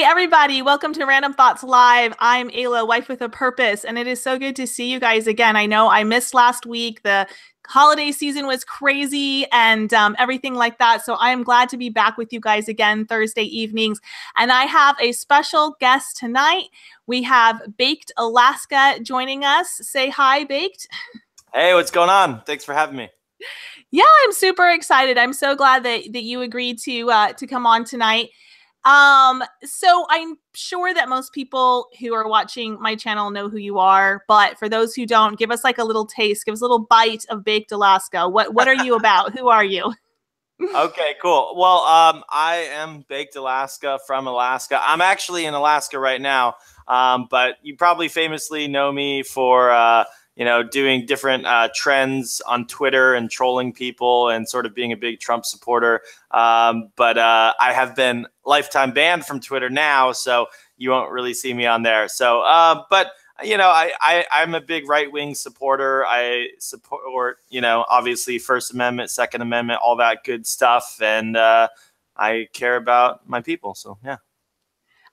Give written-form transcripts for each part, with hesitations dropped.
everybody. Welcome to Random Thoughts Live. I'm Ayla, wife with a purpose, and it is so good to see you guys again. I know I missed last week. The holiday season was crazy and everything like that. So I am glad to be back with you guys again Thursday evenings. And I have a special guest tonight. We have Baked Alaska joining us. Say hi, Baked. Hey, what's going on? Thanks for having me. Yeah, I'm super excited. I'm so glad that you agreed to come on tonight. So I'm sure that most people who are watching my channel know who you are, but for those who don't, give us like a little taste, give us a little bite of Baked Alaska. What are you about? Who are you? Okay, cool. Well, I am Baked Alaska from Alaska. I'm actually in Alaska right now, but you probably famously know me for doing different trends on Twitter and trolling people and sort of being a big Trump supporter. But I have been lifetime banned from Twitter now, so you won't really see me on there. So, but I'm a big right-wing supporter. I support, obviously First Amendment, Second Amendment, all that good stuff. And I care about my people. So, yeah.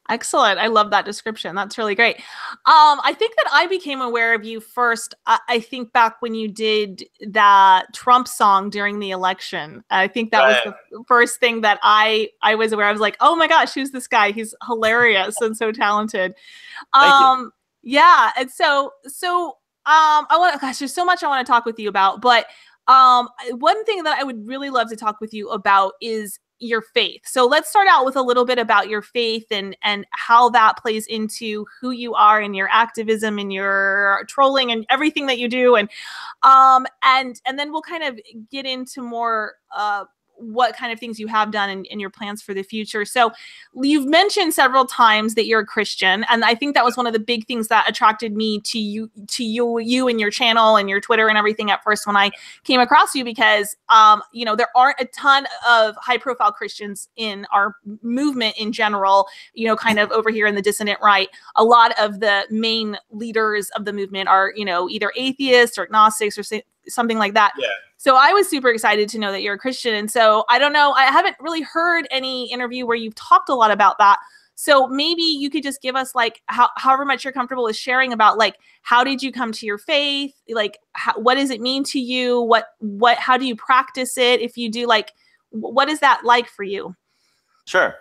Excellent. I love that description. That's really great. I think that I became aware of you first, I think back when you did that Trump song during the election. I think that was the first thing that I was aware. I was like, oh my gosh, who's this guy? He's hilarious and so talented. Thank you. Yeah. And so gosh, there's so much I want to talk with you about, but one thing that I would really love to talk with you about is your faith. So let's start out with a little bit about your faith and how that plays into who you are and your activism and your trolling and everything that you do. And then we'll kind of get into more what kind of things you have done in your plans for the future. So you've mentioned several times that you're a Christian. And I think that was one of the big things that attracted me to you and your channel and your Twitter and everything at first when I came across you, because, there aren't a ton of high profile Christians in our movement in general, kind of over here in the dissident right. A lot of the main leaders of the movement are, either atheists or agnostics or something like that. Yeah. So I was super excited to know that you're a Christian. And so I don't know, I haven't really heard any interview where you've talked a lot about that. So maybe you could just give us like however much you're comfortable with sharing about like, how did you come to your faith? Like, what does it mean to you? How do you practice it? If you do, like, what is that like for you? Sure.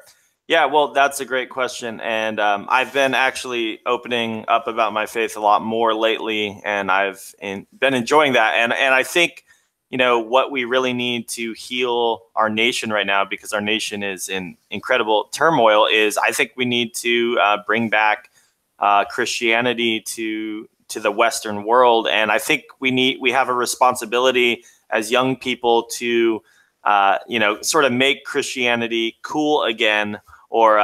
Yeah, well, that's a great question. And I've been actually opening up about my faith a lot more lately, and I've been enjoying that. And I think, what we really need to heal our nation right now, because our nation is in incredible turmoil, is I think we need to bring back Christianity to the Western world. And I think we have a responsibility as young people to, sort of make Christianity cool again, or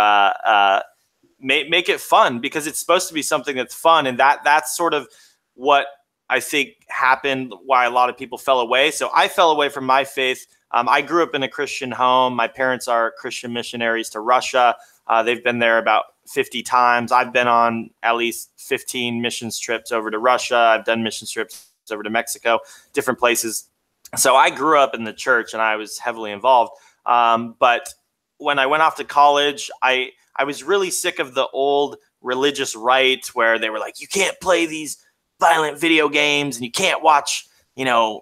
make it fun, because it's supposed to be something that's fun. And that's sort of what I think happened, why a lot of people fell away. So I fell away from my faith. I grew up in a Christian home. My parents are Christian missionaries to Russia. They've been there about 50 times. I've been on at least 15 missions trips over to Russia. I've done mission trips over to Mexico, different places. So I grew up in the church and I was heavily involved. But when I went off to college, I was really sick of the old religious right, where they were like, you can't play these violent video games and you can't watch,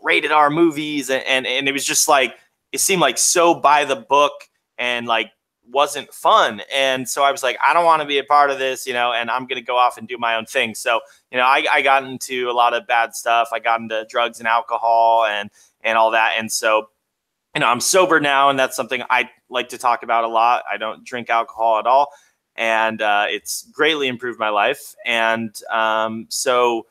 rated R movies. And it was just like, it seemed like so by the book and like wasn't fun. And so I was like, I don't want to be a part of this, and I'm going to go off and do my own thing. So, I got into a lot of bad stuff. I got into drugs and alcohol and all that. And so, I'm sober now, and that's something I like to talk about a lot. I don't drink alcohol at all. And it's greatly improved my life. And so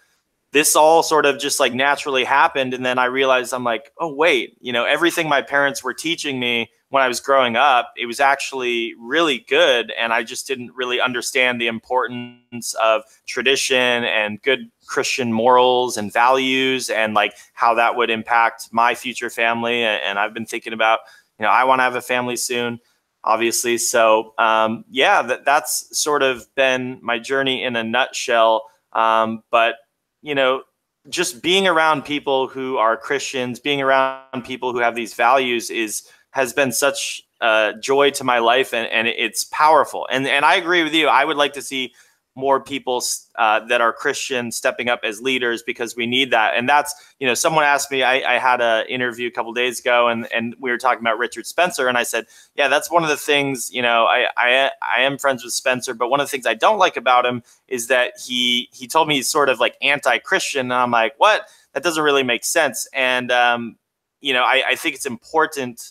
this all sort of just like naturally happened. And then I realized, I'm like, oh, wait, everything my parents were teaching me when I was growing up, it was actually really good. And I just didn't really understand the importance of tradition and good Christian morals and values, and like how that would impact my future family. And I've been thinking about, I want to have a family soon, obviously. So that's sort of been my journey in a nutshell. But just being around people who are Christians, being around people who have these values has been such joy to my life, and it's powerful. And I agree with you. I would like to see more people that are Christian stepping up as leaders, because we need that. And that's, someone asked me, I had an interview a couple of days ago, and we were talking about Richard Spencer. And I said, yeah, that's one of the things, I am friends with Spencer, but one of the things I don't like about him is that he told me he's sort of like anti-Christian. And I'm like, what? That doesn't really make sense. And, I think it's important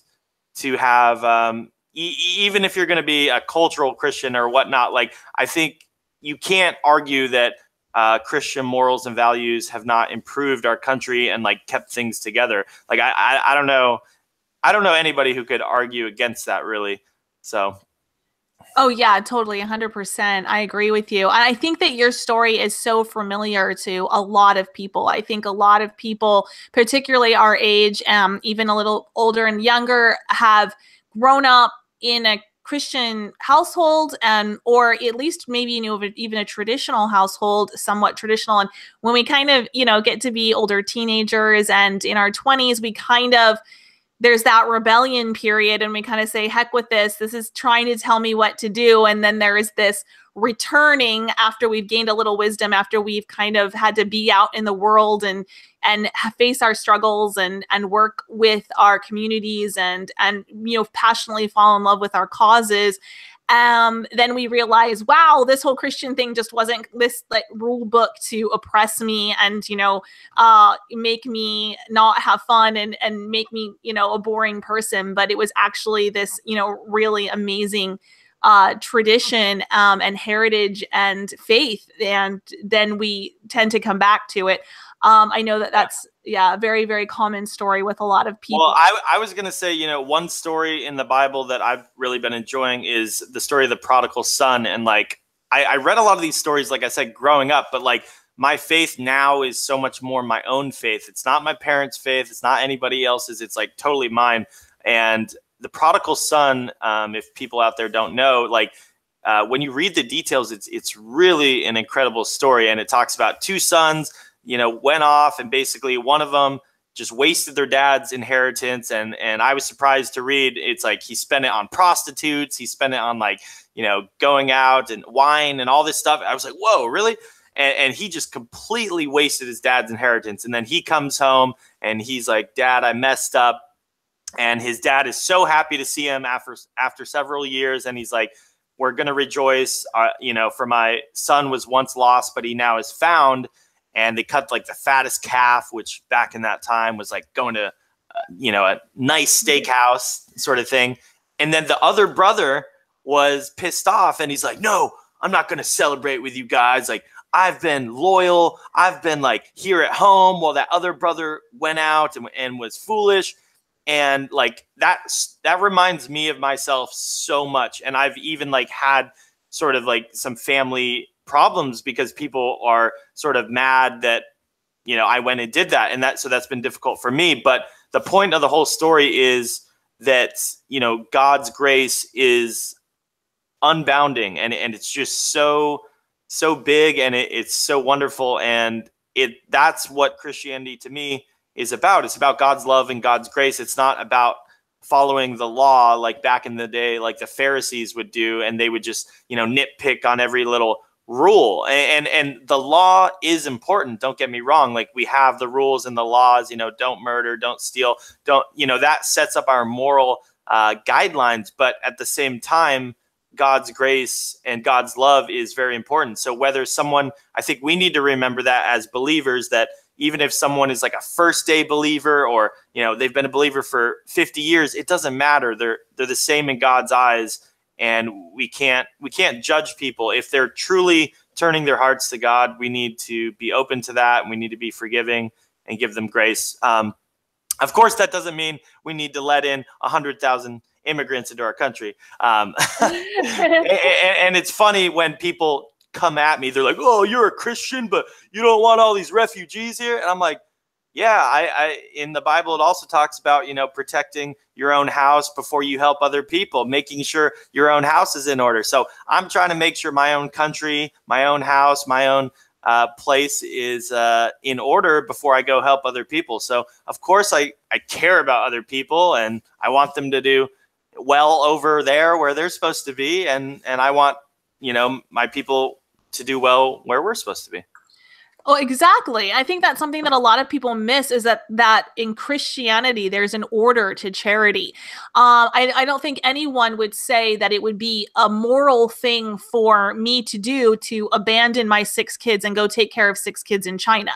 to have, even if you're going to be a cultural Christian or whatnot, like, I think you can't argue that Christian morals and values have not improved our country and like kept things together. Like, I don't know anybody who could argue against that, really. So. Oh yeah, totally. 100%. I agree with you. And I think that your story is so familiar to a lot of people. I think a lot of people, particularly our age, even a little older and younger, have grown up in a Christian household, or at least maybe even a traditional household, somewhat traditional. And when we kind of, get to be older teenagers and in our 20s, we kind of, there's that rebellion period, and we kind of say, heck with this. This is trying to tell me what to do. And then there is this returning after we've gained a little wisdom, after we've kind of had to be out in the world and face our struggles and work with our communities and passionately fall in love with our causes. Then we realize, wow, this whole Christian thing just wasn't this like rule book to oppress me and, make me not have fun and make me, a boring person. But it was actually this, really amazing tradition and heritage and faith. And then we tend to come back to it. I know that's a very, very common story with a lot of people. Well, I was going to say, one story in the Bible that I've really been enjoying is the story of the prodigal son. And like, I read a lot of these stories, like I said, growing up, but like my faith now is so much more my own faith. It's not my parents' faith. It's not anybody else's. It's like totally mine. And the prodigal son, if people out there don't know, like, when you read the details, it's really an incredible story. And it talks about two sons, went off, and basically one of them just wasted their dad's inheritance. And I was surprised to read, it's like he spent it on prostitutes. He spent it on like, going out and wine and all this stuff. I was like, whoa, really? And he just completely wasted his dad's inheritance. And then he comes home and he's like, Dad, I messed up. And his dad is so happy to see him after several years. And he's like, we're going to rejoice, for my son was once lost, but he now is found. And they cut like the fattest calf, which back in that time was like going to, a nice steakhouse sort of thing. And then the other brother was pissed off, and he's like, no, I'm not going to celebrate with you guys. Like, I've been loyal. I've been like here at home while that other brother went out and was foolish. And like that reminds me of myself so much. And I've even like had sort of like some family problems because people are sort of mad that, I went and did that. And so that's been difficult for me. But the point of the whole story is that, God's grace is unbounding, and it's just so big, and it's so wonderful. And that's what Christianity to me is about. It's about God's love and God's grace. It's not about following the law like back in the day, like the Pharisees would do, and they would just, nitpick on every little rule. And the law is important. Don't get me wrong. Like, we have the rules and the laws, don't murder, don't steal, don't, that sets up our moral guidelines. But at the same time, God's grace and God's love is very important. So whether someone, I think we need to remember that as believers, that even if someone is like a first day believer, or, they've been a believer for 50 years, it doesn't matter. They're the same in God's eyes. And we can't judge people. If they're truly turning their hearts to God, we need to be open to that. And we need to be forgiving and give them grace. Of course, that doesn't mean we need to let in 100,000 immigrants into our country. And it's funny when people come at me, they're like, oh, you're a Christian, but you don't want all these refugees here. And I'm like, yeah, I in the Bible, it also talks about, protecting your own house before you help other people, making sure your own house is in order. So I'm trying to make sure my own country, my own house, my own place is in order before I go help other people. So of course I care about other people, and I want them to do well over there where they're supposed to be. And I want, my people to do well where we're supposed to be. Oh, exactly. I think that's something that a lot of people miss, is that in Christianity, there's an order to charity. I don't think anyone would say that it would be a moral thing for me to do to abandon my 6 kids and go take care of 6 kids in China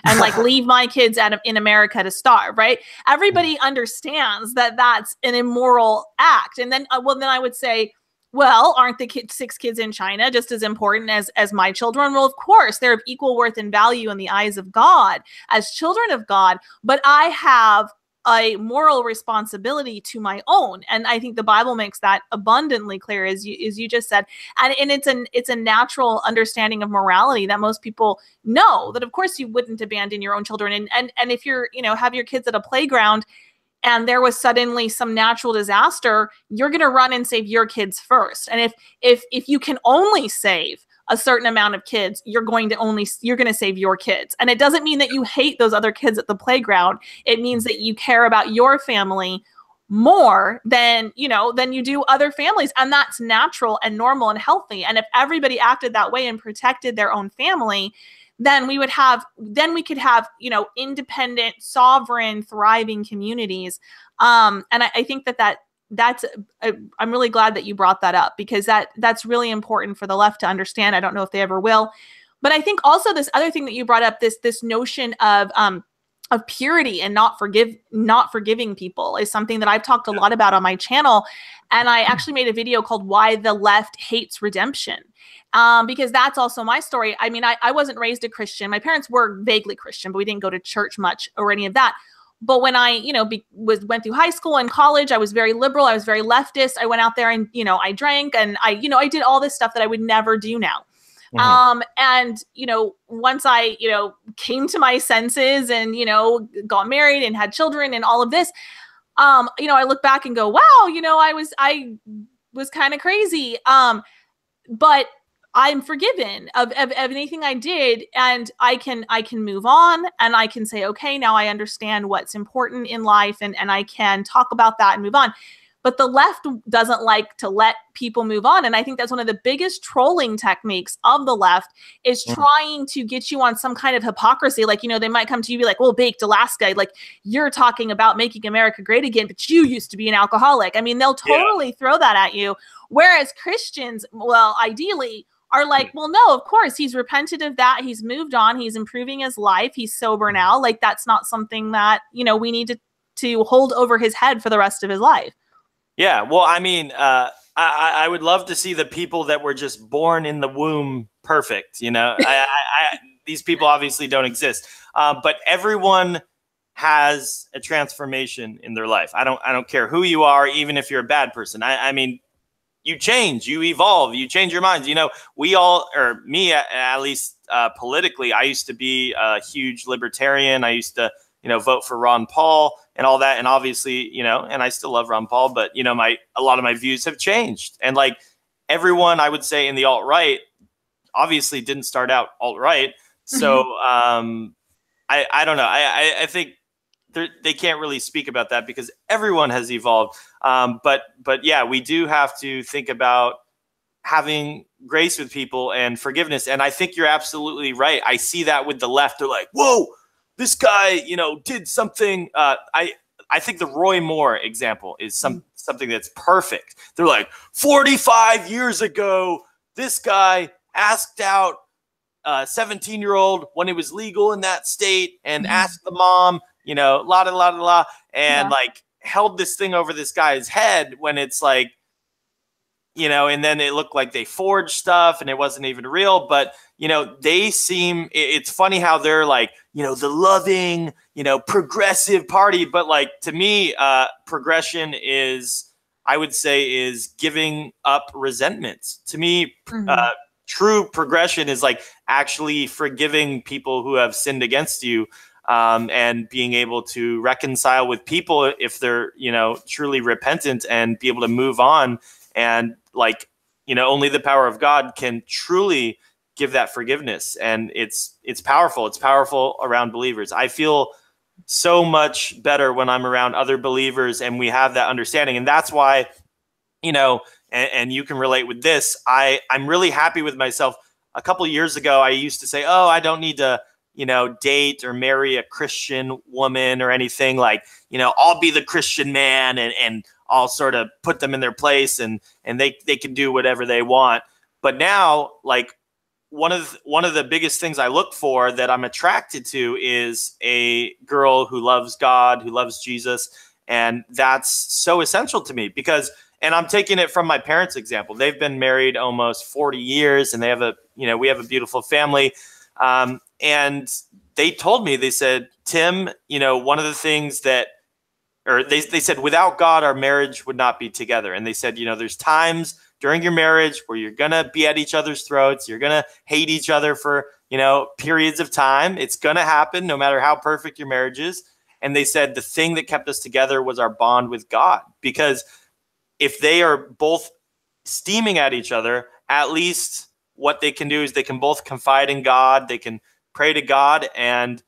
and like leave my kids in America to starve, right? Everybody understands that that's an immoral act. And then, then I would say, well, aren't the 6 kids in China just as important as my children? Well, of course, they're of equal worth and value in the eyes of God as children of God, but I have a moral responsibility to my own. And I think the Bible makes that abundantly clear, as you just said. And it's a natural understanding of morality that most people know, that of course you wouldn't abandon your own children. And if you're, have your kids at a playground and there was suddenly some natural disaster, you're going to run and save your kids first. And if you can only save a certain amount of kids, you're going to save your kids. And it doesn't mean that you hate those other kids at the playground. It means that you care about your family more than you do other families. And that's natural and normal and healthy. And if everybody acted that way and protected their own family, then we could have, independent, sovereign, thriving communities. And I think that's I'm really glad that you brought that up, because that's really important for the left to understand. I don't know if they ever will, but I think also this other thing that you brought up, this notion of purity and not forgiving people, is something that I've talked a lot about on my channel. And I actually made a video called "Why the Left Hates Redemption." Because that's also my story. I mean, I wasn't raised a Christian. My parents were vaguely Christian, but we didn't go to church much or any of that. But when I, went through high school and college, I was very liberal. I was very leftist. I went out there and, I drank, and I did all this stuff that I would never do now. Mm-hmm. And, once I, came to my senses and, got married and had children and all of this, I look back and go, wow, I was kind of crazy. But I'm forgiven of anything I did, and I can move on, and I can say, okay, now I understand what's important in life, and I can talk about that and move on. But the left doesn't like to let people move on. And I think that's one of the biggest trolling techniques of the left, is trying to get you on some kind of hypocrisy. Like, they might come to you and be like, well, Baked Alaska, like, you're talking about making America great again, but you used to be an alcoholic. I mean, they'll totally throw that at you. Whereas Christians, well, ideally, are like, well, no, of course, he's repented of that. He's moved on. He's improving his life. He's sober now. Like, that's not something that, we need to hold over his head for the rest of his life. Yeah, well, I mean, I would love to see the people that were just born in the womb perfect. These people obviously don't exist, but everyone has a transformation in their life. I don't care who you are, even if you're a bad person. I mean, you change, you evolve, you change your minds. We all, or me at least politically, I used to be a huge libertarian. I used to vote for Ron Paul and all that. And obviously, and I still love Ron Paul, but, a lot of my views have changed. And like everyone, I would say in the alt-right, obviously didn't start out alt-right. So I don't know. I think they can't really speak about that because everyone has evolved. But yeah, we do have to think about having grace with people and forgiveness. And I think you're absolutely right. I see that with the left. They're like, whoa, this guy, did something. I think the Roy Moore example is something that's perfect. They're like, 45 years ago, this guy asked out a 17-year-old when it was legal in that state and asked the mom, and like held this thing over this guy's head when it's like, and then it looked like they forged stuff and it wasn't even real. But, it's funny how they're like, the loving, progressive party. But like, to me, progression is, I would say, is giving up resentments. To me, true progression is like actually forgiving people who have sinned against you, and being able to reconcile with people if they're, truly repentant, and be able to move on. And like, only the power of God can truly give that forgiveness. And it's powerful. It's powerful around believers. I feel so much better when I'm around other believers and we have that understanding. And that's why you know, and you can relate with this. I'm really happy with myself. A couple of years ago, I used to say, oh, I don't need to, you know, date or marry a Christian woman or anything. Like, you know, I'll be the Christian man, and I'll sort of put them in their place, and they can do whatever they want. But now, like, one of the biggest things I look for, that I'm attracted to, is a girl who loves God, who loves Jesus. And that's so essential to me because, and I'm taking it from my parents' example. They've been married almost 40 years, and they have we have a beautiful family. And they told me, they said, Tim, you know, one of the things that, or they said, without God, our marriage would not be together. And they said, you know, there's times during your marriage where you're going to be at each other's throats. You're going to hate each other for, you know, periods of time. It's going to happen no matter how perfect your marriage is. And they said the thing that kept us together was our bond with God, because if they are both steaming at each other, at least what they can do is they can both confide in God. They can pray to God, and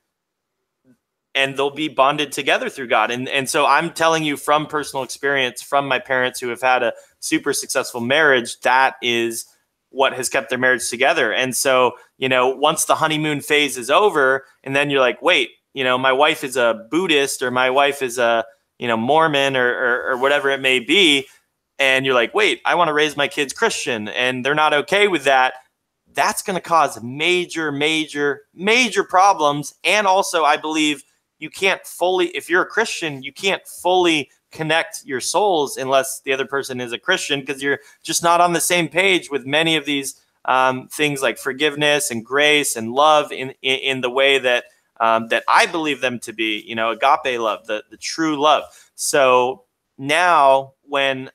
they'll be bonded together through God. And so I'm telling you from personal experience, from my parents who have had a super successful marriage, that is what has kept their marriage together. And so, you know, once the honeymoon phase is over, and then you're like, wait, you know, my wife is a Buddhist, or my wife is a, you know, Mormon, or whatever it may be. And you're like, wait, I want to raise my kids Christian, and they're not okay with that. That's going to cause major, major, major problems. And also, I believe you can't fully, if you're a Christian, you can't fully connect your souls unless the other person is a Christian, because you're just not on the same page with many of these things like forgiveness and grace and love in the way that that I believe them to be, you know, agape love, the true love. So now when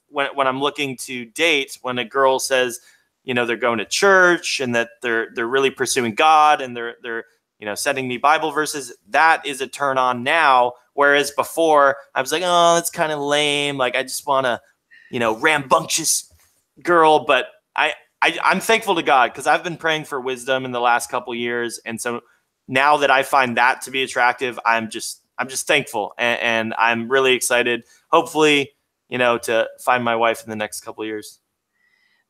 when I'm looking to date, when a girl says, you know, they're going to church and that they're really pursuing God, and they're you know, sending me Bible verses, that is a turn on now. Whereas before I was like, oh, that's kind of lame. Like, I just want a, you know, rambunctious girl. But I'm thankful to God, because I've been praying for wisdom in the last couple of years. And so now that I find that to be attractive, I'm just thankful. And I'm really excited, hopefully, you know, to find my wife in the next couple of years.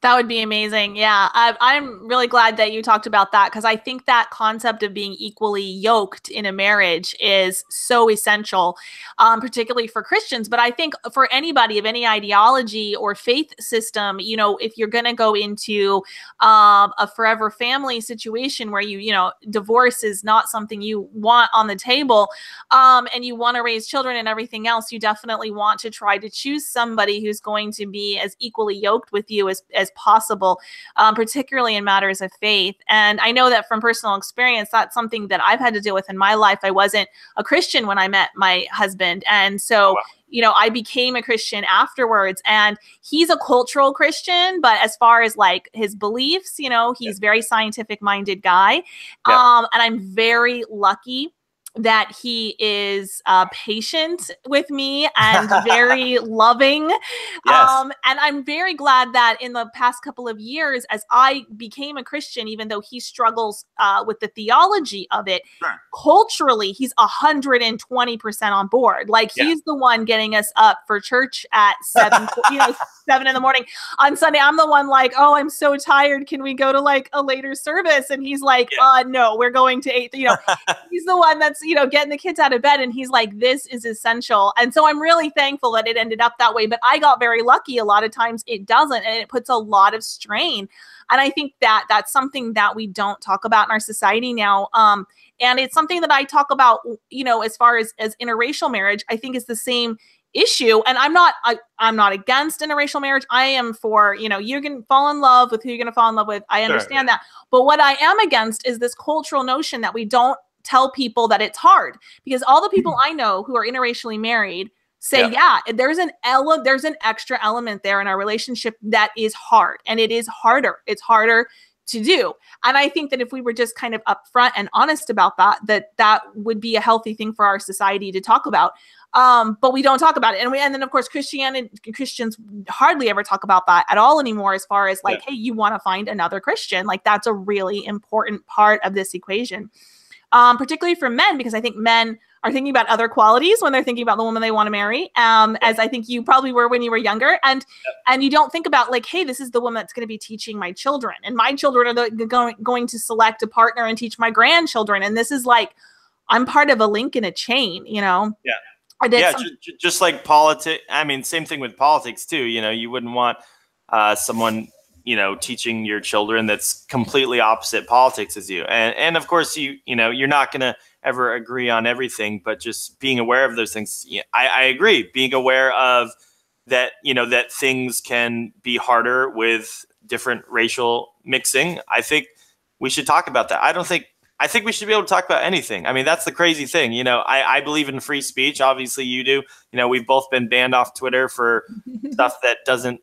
That would be amazing. Yeah, I'm really glad that you talked about that, because I think that concept of being equally yoked in a marriage is so essential, particularly for Christians. But I think for anybody of any ideology or faith system, you know, if you're going to go into a forever family situation where you know, divorce is not something you want on the table, and you want to raise children and everything else, you definitely want to try to choose somebody who's going to be as equally yoked with you as possible, particularly in matters of faith. And I know that from personal experience, that's something that I've had to deal with in my life. I wasn't a Christian when I met my husband. And so, you know, I became a Christian afterwards, and he's a cultural Christian, but as far as like his beliefs, you know, he's very scientific minded guy. And I'm very lucky that he is patient with me and very loving. Yes. And I'm very glad that in the past couple of years, as I became a Christian, even though he struggles with the theology of it, culturally, he's 120% on board. Like, he's the one getting us up for church at 7, you know, 7 in the morning on Sunday. I'm the one like, oh, I'm so tired. Can we go to like a later service? And he's like, no, we're going to 8. You know, he's the one that's, you know, getting the kids out of bed, and he's like, this is essential. And so I'm really thankful that it ended up that way. But I got very lucky. A lot of times it doesn't, and it puts a lot of strain. And I think that that's something that we don't talk about in our society now. And it's something that I talk about, you know, as far as interracial marriage, I think is the same issue. And I'm not against interracial marriage. I am for, you know, you can fall in love with who you're going to fall in love with. I understand that. But what I am against is this cultural notion that we don't tell people that it's hard, because all the people I know who are interracially married say, there's an extra element there in our relationship that is hard, and it is harder. It's harder to do. And I think that if we were just kind of upfront and honest about that would be a healthy thing for our society to talk about. But we don't talk about it. And then of course, Christians hardly ever talk about that at all anymore, as far as like, hey, you want to find another Christian. Like, that's a really important part of this equation. Particularly for men, because I think men are thinking about other qualities when they're thinking about the woman they want to marry, as I think you probably were when you were younger. And you don't think about like, hey, this is the woman that's going to be teaching my children, and my children are going to select a partner and teach my grandchildren. And this is like, I'm part of a link in a chain, you know? Yeah. Yeah, just like politics. I mean, same thing with politics too. You know, you wouldn't want someone, you know, teaching your children that's completely opposite politics as you. And of course, you know, you're not going to ever agree on everything, but just being aware of those things. Yeah, I agree. Being aware of that, you know, that things can be harder with different racial mixing. I think we should talk about that. I think we should be able to talk about anything. I mean, that's the crazy thing. You know, I believe in free speech. Obviously, you do. You know, we've both been banned off Twitter for stuff that doesn't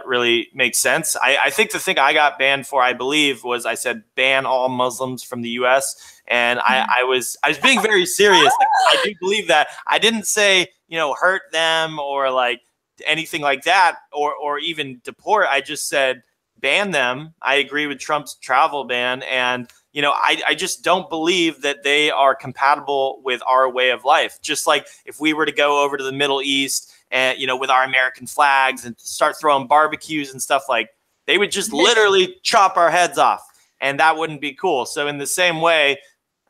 really make sense. I think the thing I got banned for, I believe, was I said ban all Muslims from the U.S. And I was being very serious. Like, I do believe that. I didn't say, you know, hurt them or like anything like that, or even deport. I just said ban them. I agree with Trump's travel ban, and you know, I just don't believe that they are compatible with our way of life. Just like if we were to go over to the Middle East and, you know, with our American flags and start throwing barbecues and stuff, like they would just literally chop our heads off, and that wouldn't be cool. So in the same way,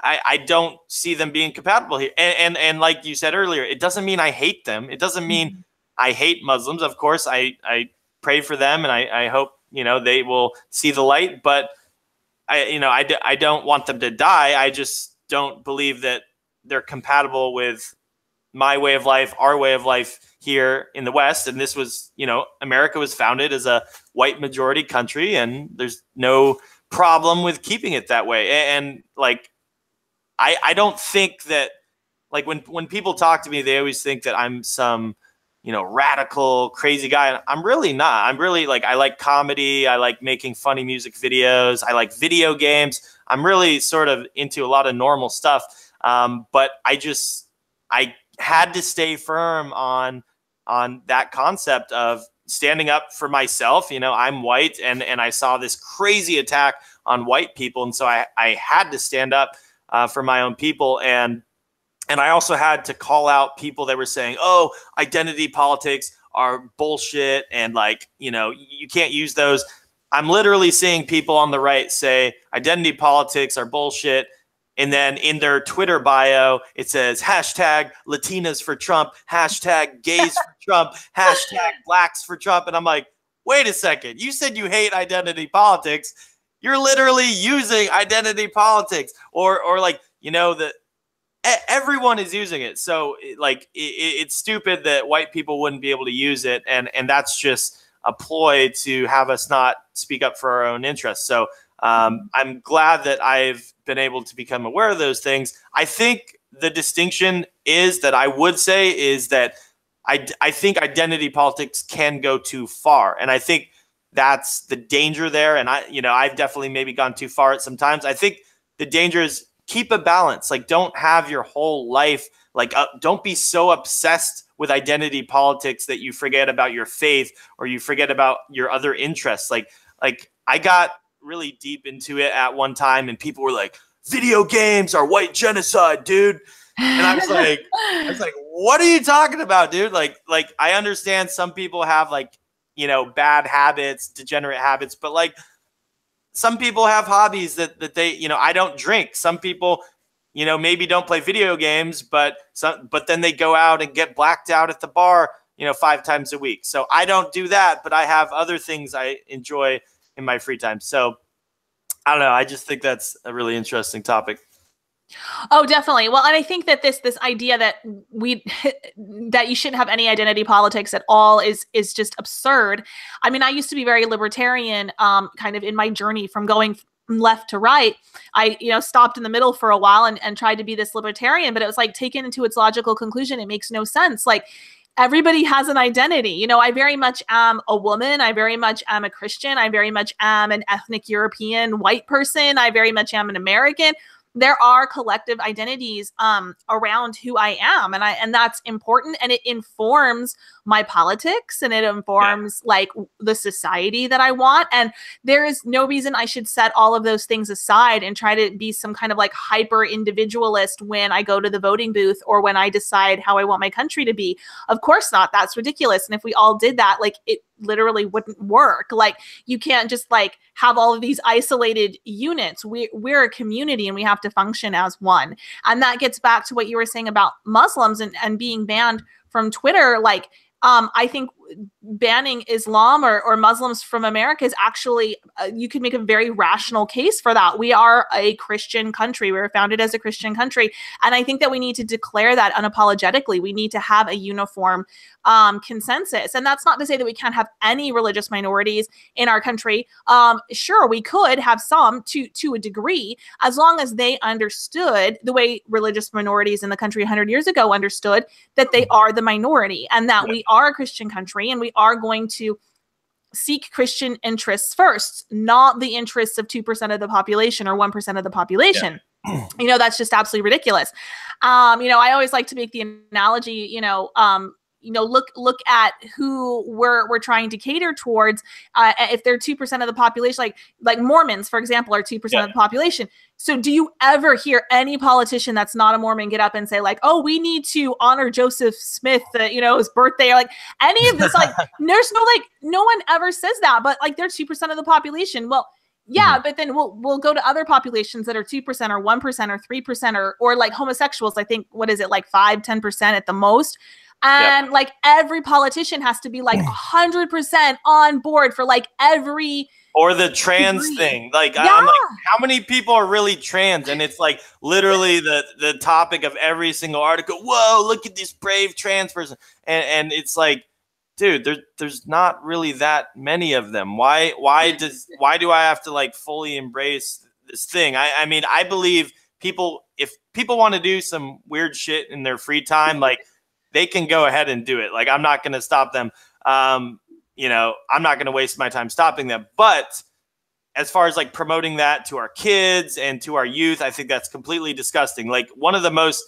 I don't see them being compatible here. And like you said earlier, it doesn't mean I hate them. It doesn't mean I hate Muslims. Of course, I pray for them, and I hope, you know, they will see the light, but I don't want them to die. I just don't believe that they're compatible with my way of life, our way of life here in the West. And this was, you know, America was founded as a white majority country, and there's no problem with keeping it that way. And like, I don't think that, like, when people talk to me, they always think that I'm some, you know, radical, crazy guy. And I'm really not. I'm really like, I like comedy. I like making funny music videos. I like video games. I'm really sort of into a lot of normal stuff. But I had to stay firm on that concept of standing up for myself. You know, I'm white, and I saw this crazy attack on white people. And so I had to stand up for my own people. And I also had to call out people that were saying, oh, identity politics are bullshit, and like, you know, you can't use those. I'm literally seeing people on the right say identity politics are bullshit, and then in their Twitter bio, it says hashtag Latinas for Trump, hashtag gays for Trump, hashtag blacks for Trump. And I'm like, wait a second. You said you hate identity politics. You're literally using identity politics, or like, you know, everyone is using it. So like, it's stupid that white people wouldn't be able to use it. And that's just a ploy to have us not speak up for our own interests. So I'm glad that I've been able to become aware of those things. I think the distinction is that I would say is that I think identity politics can go too far. And I think that's the danger there. And I've definitely maybe gone too far at some times. I think the danger is keep a balance. Like, don't have your whole life, like, don't be so obsessed with identity politics that you forget about your faith or you forget about your other interests. Like I got really deep into it at one time, and people were like, video games are white genocide, dude. And I was like, what are you talking about, dude? Like I understand some people have, like, you know, bad habits, degenerate habits, but like, some people have hobbies that they, you know, I don't drink. Some people, you know, maybe don't play video games, but then they go out and get blacked out at the bar, you know, 5 times a week. So I don't do that, but I have other things I enjoy in my free time. So I don't know. I just think that's a really interesting topic. Oh, definitely. Well, and I think that this idea that that you shouldn't have any identity politics at all is just absurd. I mean, I used to be very libertarian, kind of in my journey from going left to right. I, you know, stopped in the middle for a while and tried to be this libertarian, but it was like, taken into its logical conclusion, it makes no sense. Like, everybody has an identity. You know, I very much am a woman. I very much am a Christian. I very much am an ethnic European white person. I very much am an American. there are collective identities around who I am, and that's important, and it informs my politics, and it informs like the society that I want. And there is no reason I should set all of those things aside and try to be some kind of like hyper individualist when I go to the voting booth or when I decide how I want my country to be. Of course not. That's ridiculous. And if we all did that, like, it literally wouldn't work. Like, you can't just like have all of these isolated units. We're a community, and we have to function as one. And that gets back to what you were saying about Muslims and being banned from Twitter. Like, I think banning Islam or Muslims from America is actually, you could make a very rational case for that. We are a Christian country. We were founded as a Christian country. And I think that we need to declare that unapologetically. We need to have a uniform consensus. And that's not to say that we can't have any religious minorities in our country. Sure, we could have some to a degree, as long as they understood the way religious minorities in the country 100 years ago understood that they are the minority, and that we are a Christian country, and we are going to seek Christian interests first, not the interests of 2% of the population or 1% of the population. Yeah. You know, that's just absolutely ridiculous. You know, I always like to make the analogy, look at who we're trying to cater towards. If they're 2% of the population, like Mormons, for example, are 2% of the population. So do you ever hear any politician that's not a Mormon get up and say like, oh, we need to honor Joseph Smith, his birthday, or like any of this? Like, there's no one ever says that, but like, they're 2% of the population. Well, yeah, but then we'll go to other populations that are 2% or 1% or 3% or like homosexuals. I think, what is it, like 5-10% at the most? And like, every politician has to be like 100% on board for like every, or the trans thing. Like, I'm like, how many people are really trans? And it's like literally the topic of every single article. Whoa, look at this brave trans person. And it's like, dude, there's not really that many of them. Why do I have to like fully embrace this thing? I mean, I believe if people want to do some weird shit in their free time, like, they can go ahead and do it. Like, I'm not going to stop them. I'm not going to waste my time stopping them. But as far as like promoting that to our kids and to our youth, I think that's completely disgusting. Like, one of the most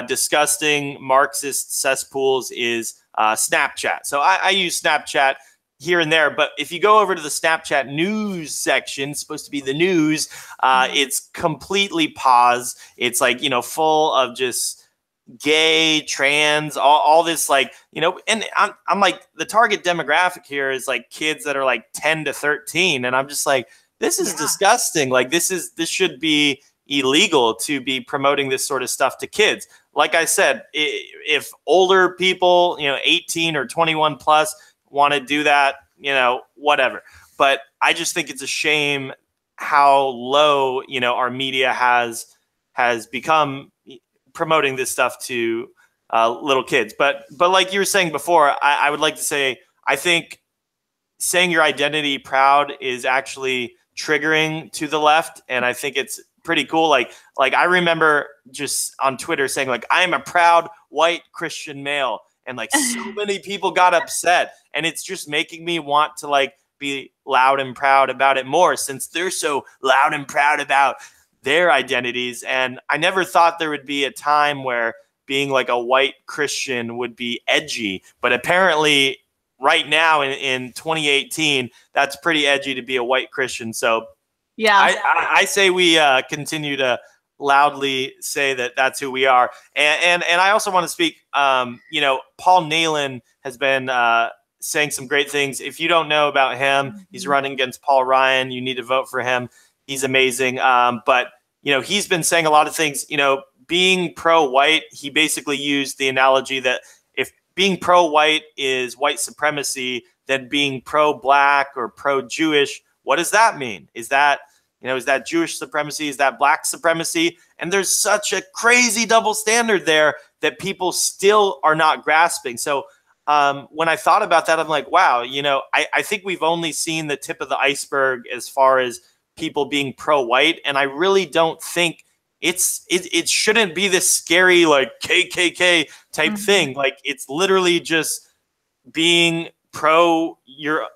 disgusting Marxist cesspools is Snapchat. So I use Snapchat here and there, but if you go over to the Snapchat news section, supposed to be the news, it's completely paused. It's like, full of just gay, trans, all this, like, and I'm like, the target demographic here is like kids that are like 10 to 13. And I'm just like, this is disgusting. Like, this should be illegal to be promoting this sort of stuff to kids. Like I said, if older people, 18 or 21 plus want to do that, whatever. But I just think it's a shame how low, our media has become promoting this stuff to little kids. But like you were saying before, I would like to say, I think saying your identity proud is actually triggering to the left. And I think it's pretty cool. Like I remember just on Twitter saying like, I am a proud white Christian male. And like, so many people got upset, and it's just making me want to like be loud and proud about it more, since they're so loud and proud about their identities. And I never thought there would be a time where being like a white Christian would be edgy, but apparently right now in 2018, that's pretty edgy to be a white Christian. So yeah, I say we continue to loudly say that that's who we are. And I also want to speak, Paul Nehlen has been saying some great things. If you don't know about him, he's running against Paul Ryan. You need to vote for him. He's amazing. But, he's been saying a lot of things, being pro-white. He basically used the analogy that if being pro-white is white supremacy, then being pro-black or pro-Jewish, what does that mean? Is that Jewish supremacy? Is that black supremacy? And there's such a crazy double standard there that people still are not grasping. So when I thought about that, I'm like, wow, I think we've only seen the tip of the iceberg as far as people being pro-white. And I really don't think it shouldn't be this scary, like KKK type thing. Like, it's literally just being pro your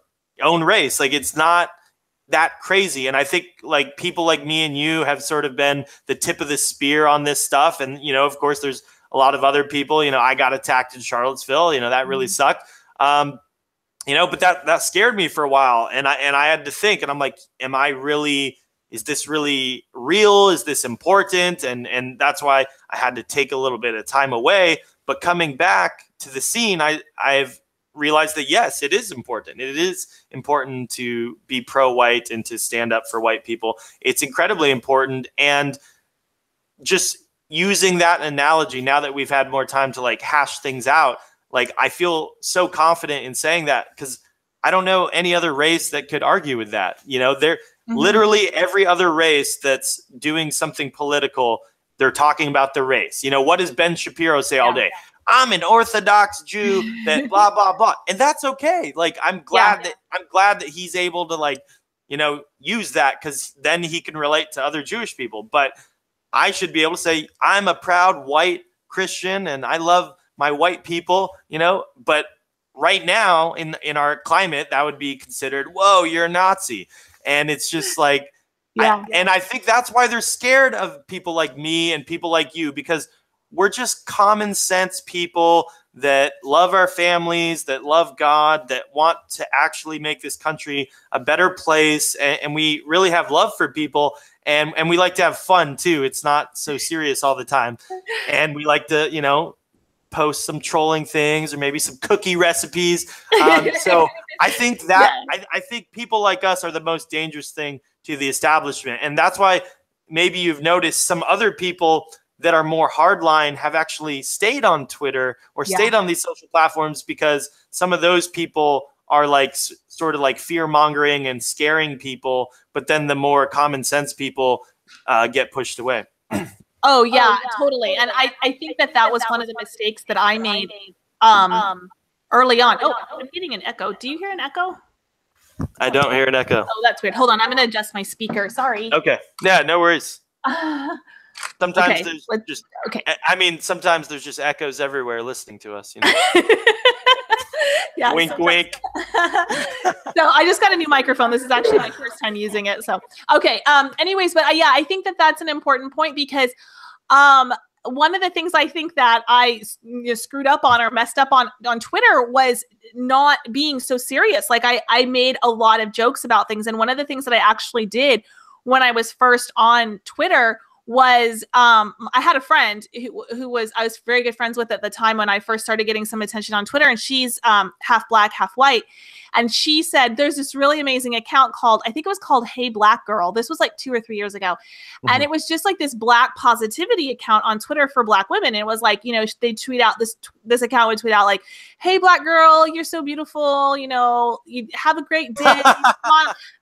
own race. Like, it's not that crazy. And I think like people like me and you have sort of been the tip of the spear on this stuff. And, you know, of course, there's a lot of other people. You know, I got attacked in Charlottesville. You know, that really sucked. You know, but that scared me for a while. And I had to think, and I'm like, is this really real? Is this important? And that's why I had to take a little bit of time away. But coming back to the scene, I've realized that, yes, it is important. It is important to be pro-white and to stand up for white people. It's incredibly important. And just using that analogy, now that we've had more time to like hash things out, like I feel so confident in saying that, because I don't know any other race that could argue with that. You know, they're literally every other race that's doing something political, they're talking about the race. You know, what does Ben Shapiro say all day? I'm an Orthodox Jew that blah, blah, blah. And that's okay. Like, I'm glad that he's able to, like, you know, use that, because then he can relate to other Jewish people. But I should be able to say, I'm a proud white Christian and I love my white people, you know. But right now in our climate, that would be considered, whoa, you're a Nazi. And it's just like, and I think that's why they're scared of people like me and people like you, because we're just common sense people that love our families, that love God, that want to actually make this country a better place. And we really have love for people. And we like to have fun too. It's not so serious all the time. And we like to, you know, post some trolling things or maybe some cookie recipes. So I think that I think people like us are the most dangerous thing to the establishment. And that's why maybe you've noticed some other people that are more hardline have actually stayed on Twitter or stayed on these social platforms, because some of those people are like sort of like fear mongering and scaring people. But then the more common sense people get pushed away. Oh yeah, totally. And I think that was one of the mistakes that I made early on. Oh, I'm getting an echo. Do you hear an echo? I don't hear an echo. Oh, that's weird. Hold on. I'm going to adjust my speaker. Sorry. Okay. Yeah, no worries. Sometimes there's just, I mean, sometimes there's just echoes everywhere listening to us, you know. Yeah, wink, wink. No, I just got a new microphone. This is actually my first time using it. So, okay. Anyways, but yeah, I think that that's an important point, because one of the things I think that I screwed up on or messed up on Twitter was not being so serious. Like I made a lot of jokes about things. And one of the things that I actually did when I was first on Twitter was I had a friend who I was very good friends with at the time when I first started getting some attention on Twitter, and she's half black, half white. And she said, there's this really amazing account called, I think it was called Hey Black Girl. This was like 2 or 3 years ago. And it was just like this black positivity account on Twitter for black women. And it was like, you know, they tweet out this account would tweet out like, hey, black girl, you're so beautiful. You know, you have a great day.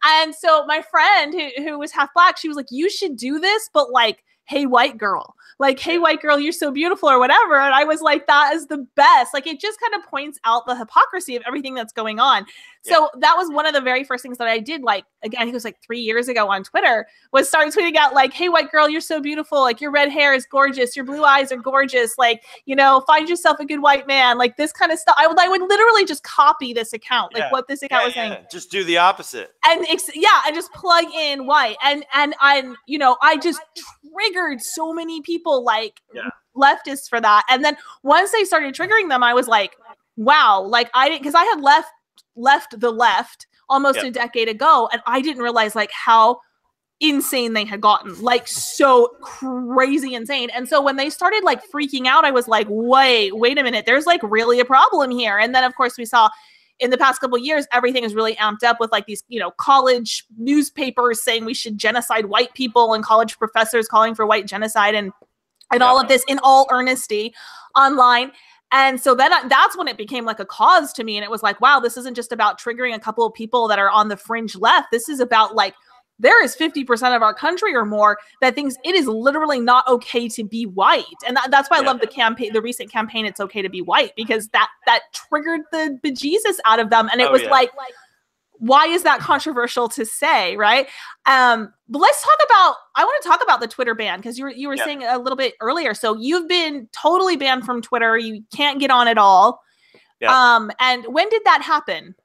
And so my friend who was half black, she was like, you should do this, but like, hey, white girl, like, hey, white girl, you're so beautiful or whatever. And I was like, that is the best. Like, it just kind of points out the hypocrisy of everything that's going on. So that was one of the very first things that I did. Like, again, I think it was like 3 years ago on Twitter, was start tweeting out like, hey, white girl, you're so beautiful. Like, your red hair is gorgeous. Your blue eyes are gorgeous. Like, you know, find yourself a good white man. Like this kind of stuff. I would literally just copy this account, like what this account was saying. Just do the opposite. And and just plug in white. And you know, I just triggered so many people like leftists for that. And then once they started triggering them, I was like, wow, like I didn't, because I had left the left almost a decade ago, and I didn't realize like how insane they had gotten, like so crazy insane. And so when they started like freaking out, I was like, wait a minute, there's like really a problem here. And then of course we saw in the past couple of years, everything is really amped up with like these, you know, college newspapers saying we should genocide white people, and college professors calling for white genocide, and all of this in all earnesty online. And so then that's when it became like a cause to me. And it was like, wow, this isn't just about triggering a couple of people that are on the fringe left. This is about like, there is 50% of our country or more that thinks it is literally not okay to be white. And that's why I love the campaign, the recent campaign, It's Okay to Be White, because that triggered the bejesus out of them. And it was like, why is that controversial to say, right? But let's talk about, I want to talk about the Twitter ban, because you were saying a little bit earlier. So you've been totally banned from Twitter. You can't get on at all. And when did that happen?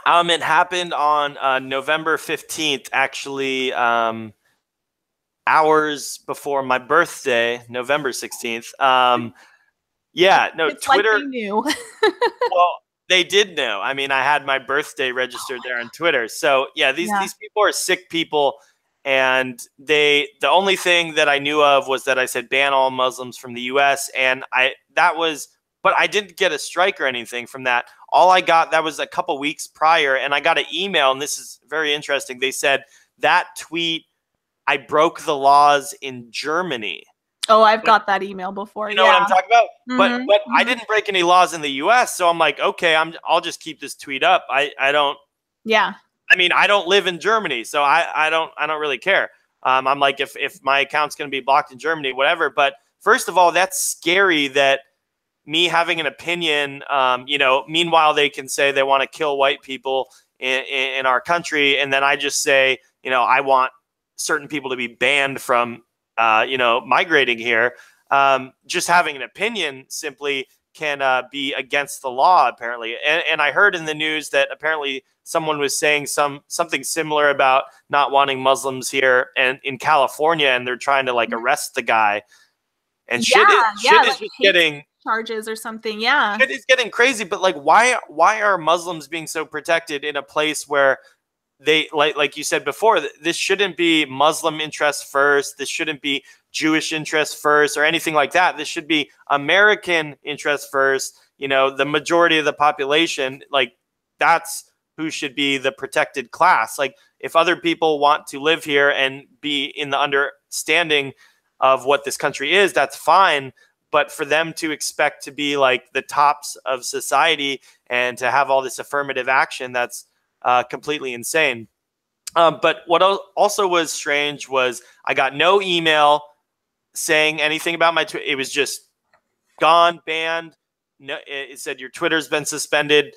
It happened on November 15th, actually, hours before my birthday, November 16th. Yeah, no, It's like Twitter. they knew. Well, they did know. I mean, I had my birthday registered there on Twitter. So yeah, these people are sick people, and the only thing that I knew of was that I said ban all Muslims from the U.S. and but I didn't get a strike or anything from that. All I got, that was a couple weeks prior, and I got an email, and this is very interesting. They said that tweet, I broke the laws in Germany. Oh, I've got that email before. You know what I'm talking about? Mm-hmm. But I didn't break any laws in the U.S., so I'm like, okay, I'll just keep this tweet up. I don't. Yeah. I mean, I don't live in Germany, so I don't really care. I'm like, if my account's going to be blocked in Germany, whatever. But first of all, that's scary that me having an opinion, meanwhile they can say they want to kill white people in our country, and then I just say, I want certain people to be banned from migrating here. Just having an opinion simply can be against the law, apparently. And I heard in the news that apparently someone was saying something similar about not wanting Muslims here and in California, and they're trying to arrest the guy. And shit is just getting charges or something. Yeah, it is getting crazy. But why are Muslims being so protected in a place where they like you said before, this shouldn't be Muslim interests first. This shouldn't be Jewish interests first or anything like that. This should be American interests first. The majority of the population, that's who should be the protected class. If other people want to live here and be in the understanding of what this country is, that's fine. But for them to expect to be the tops of society and to have all this affirmative action, that's completely insane. But what also was strange was I got no email saying anything about my Twitter. It was just gone, banned. No, it said your Twitter's been suspended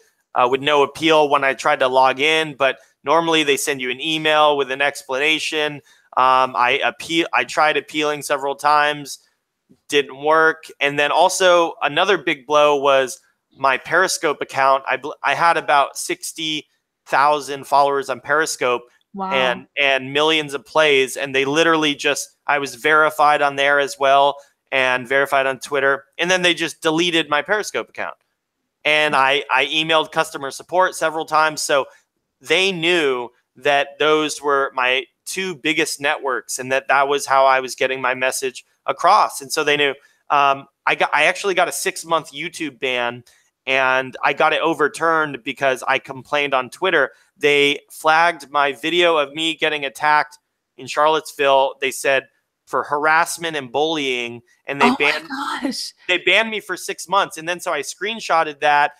with no appeal when I tried to log in. But normally they send you an email with an explanation. I tried appealing several times, didn't work. And then also another big blow was my Periscope account. I had about 60,000 followers on Periscope. Wow. and millions of plays, and they literally I was verified on there as well and verified on Twitter, and then they just deleted my Periscope account. And I emailed customer support several times, so they knew that those were my two biggest networks and that was how I was getting my message across. And so they knew. I actually got a 6-month YouTube ban, and I got it overturned because I complained on Twitter. They flagged my video of me getting attacked in Charlottesville. They said for harassment and bullying, and they banned me for 6 months. And then so I screenshotted that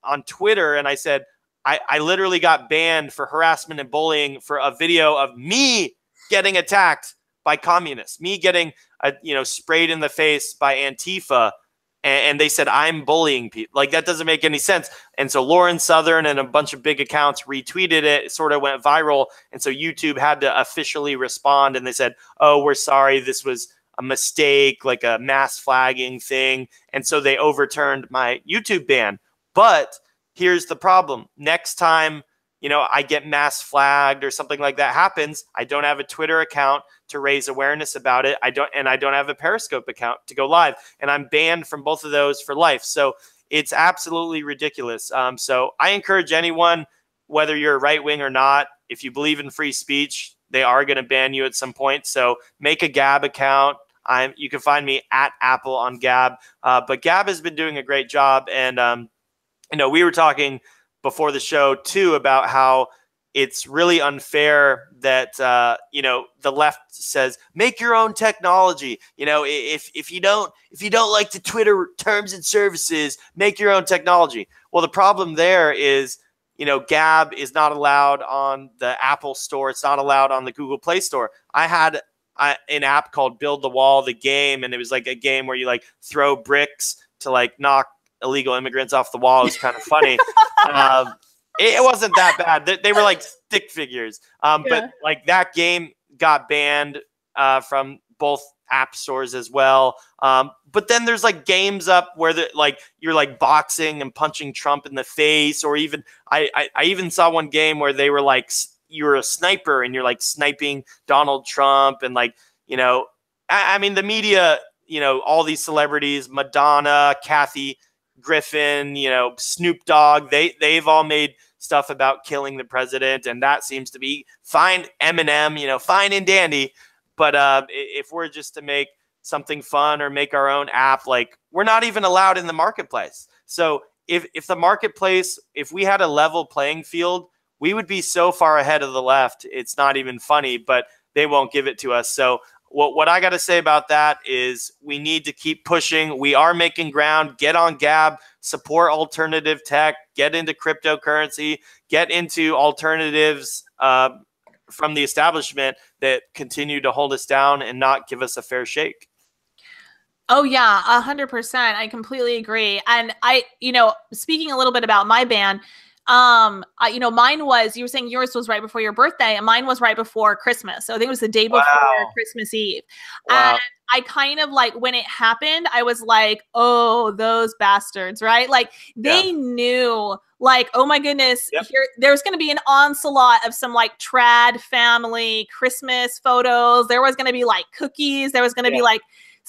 on Twitter, and I said, I literally got banned for harassment and bullying for a video of me getting attacked by communists, me getting sprayed in the face by Antifa. And they said, I'm bullying people. That doesn't make any sense. And so Lauren Southern and a bunch of big accounts retweeted it. It sort of went viral. And so YouTube had to officially respond. And they said, oh, we're sorry. This was a mistake, a mass flagging thing. And so they overturned my YouTube ban. But here's the problem. Next time, I get mass flagged or something like that happens, I don't have a Twitter account to raise awareness about it. I don't have a Periscope account to go live, and I'm banned from both of those for life. So it's absolutely ridiculous. So I encourage anyone, whether you're right wing or not, if you believe in free speech, they are going to ban you at some point. So make a Gab account. You can find me at Apple on Gab. But Gab has been doing a great job, and we were talking before the show too about how it's really unfair that the left says make your own technology. If you don't like the Twitter terms and services, make your own technology. Well, the problem there is Gab is not allowed on the Apple Store. It's not allowed on the Google Play Store. I had an app called Build the Wall, the game, and it was a game where you throw bricks to knock illegal immigrants off the wall. It was kind of funny. It wasn't that bad. They were stick figures. But that game got banned from both app stores as well. But then there's like games up where you're like boxing and punching Trump in the face, or even I even saw one game where they were like, you're a sniper and you're like sniping Donald Trump, and like, I mean, the media, all these celebrities, Madonna, Kathy Griffin, Snoop Dogg, they've all made stuff about killing the president, and that seems to be fine. Eminem, fine and dandy. But if we're just to make something fun or make our own app, like, we're not even allowed in the marketplace. So if the marketplace, if we had a level playing field, we would be so far ahead of the left. It's not even funny, but they won't give it to us. So what I got to say about that is we need to keep pushing. We are making ground. Get on Gab, support alternative tech, get into cryptocurrency, get into alternatives from the establishment that continue to hold us down and not give us a fair shake. Oh yeah, 100%. I completely agree. And speaking a little bit about my ban, mine was, you were saying yours was right before your birthday, and mine was right before Christmas. So I think it was the day before Christmas Eve. Wow. And I kind of like, when it happened, I was like, oh, those bastards, right? Like, they knew, like, oh my goodness, there's going to be an onslaught of some like trad family Christmas photos. There was going to be like cookies. There was going to be like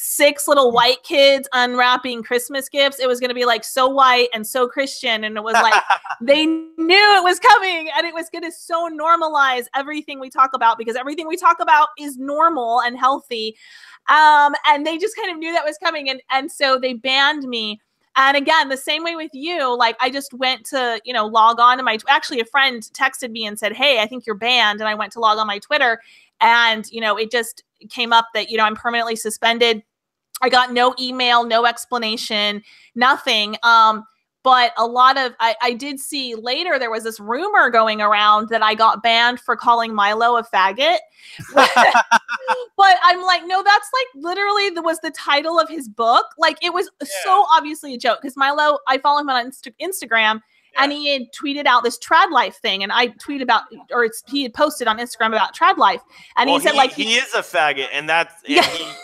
6 little white kids unwrapping Christmas gifts. It was going to be like so white and so Christian. And it was like, they knew it was coming, and it was going to so normalize everything we talk about, because everything we talk about is normal and healthy. And they just kind of knew that was coming. And so they banned me. And again, the same way with you, like, I just went to, log on to actually a friend texted me and said, hey, I think you're banned. And I went to log on my Twitter, and, it just came up that, I'm permanently suspended. I got no email, no explanation, nothing. But a lot of, I did see later, there was this rumor going around that I got banned for calling Milo a faggot. But I'm like, no, that's like literally was the title of his book. Like, it was so obviously a joke, because Milo, I follow him on Instagram. And he had tweeted out this trad life thing, and I tweeted about, or he had posted on Instagram about trad life, and he said, like, he is a faggot, and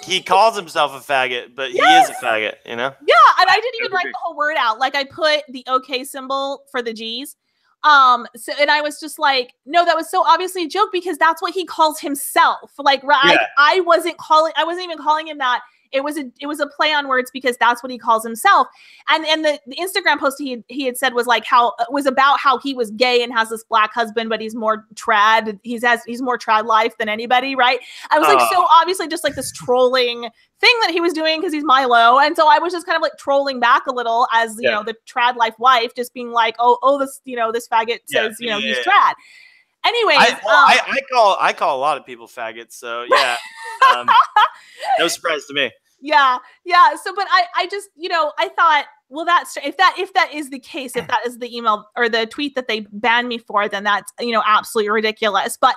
he calls himself a faggot, but he is a faggot, Yeah, and I didn't even write the whole word out. Like, I put the OK symbol for the G's. So, and I was just like, no, that was so obviously a joke, because that's what he calls himself. Like, I wasn't even calling him that. It was a play on words, because that's what he calls himself. And the Instagram post he had said was like, was about how he was gay and has this black husband, but he's more trad. He's more trad life than anybody, right? I was like, so obviously just like this trolling thing that he was doing, because he's Milo. And so I was just kind of like trolling back a little as, the trad life wife, just being like, oh, this, this faggot says, he's trad. Anyways, I call a lot of people faggots, so no surprise to me. Yeah. So, but I just, I thought, well, that's, if that is the case, if that is the email or the tweet that they banned me for, then that's, absolutely ridiculous. But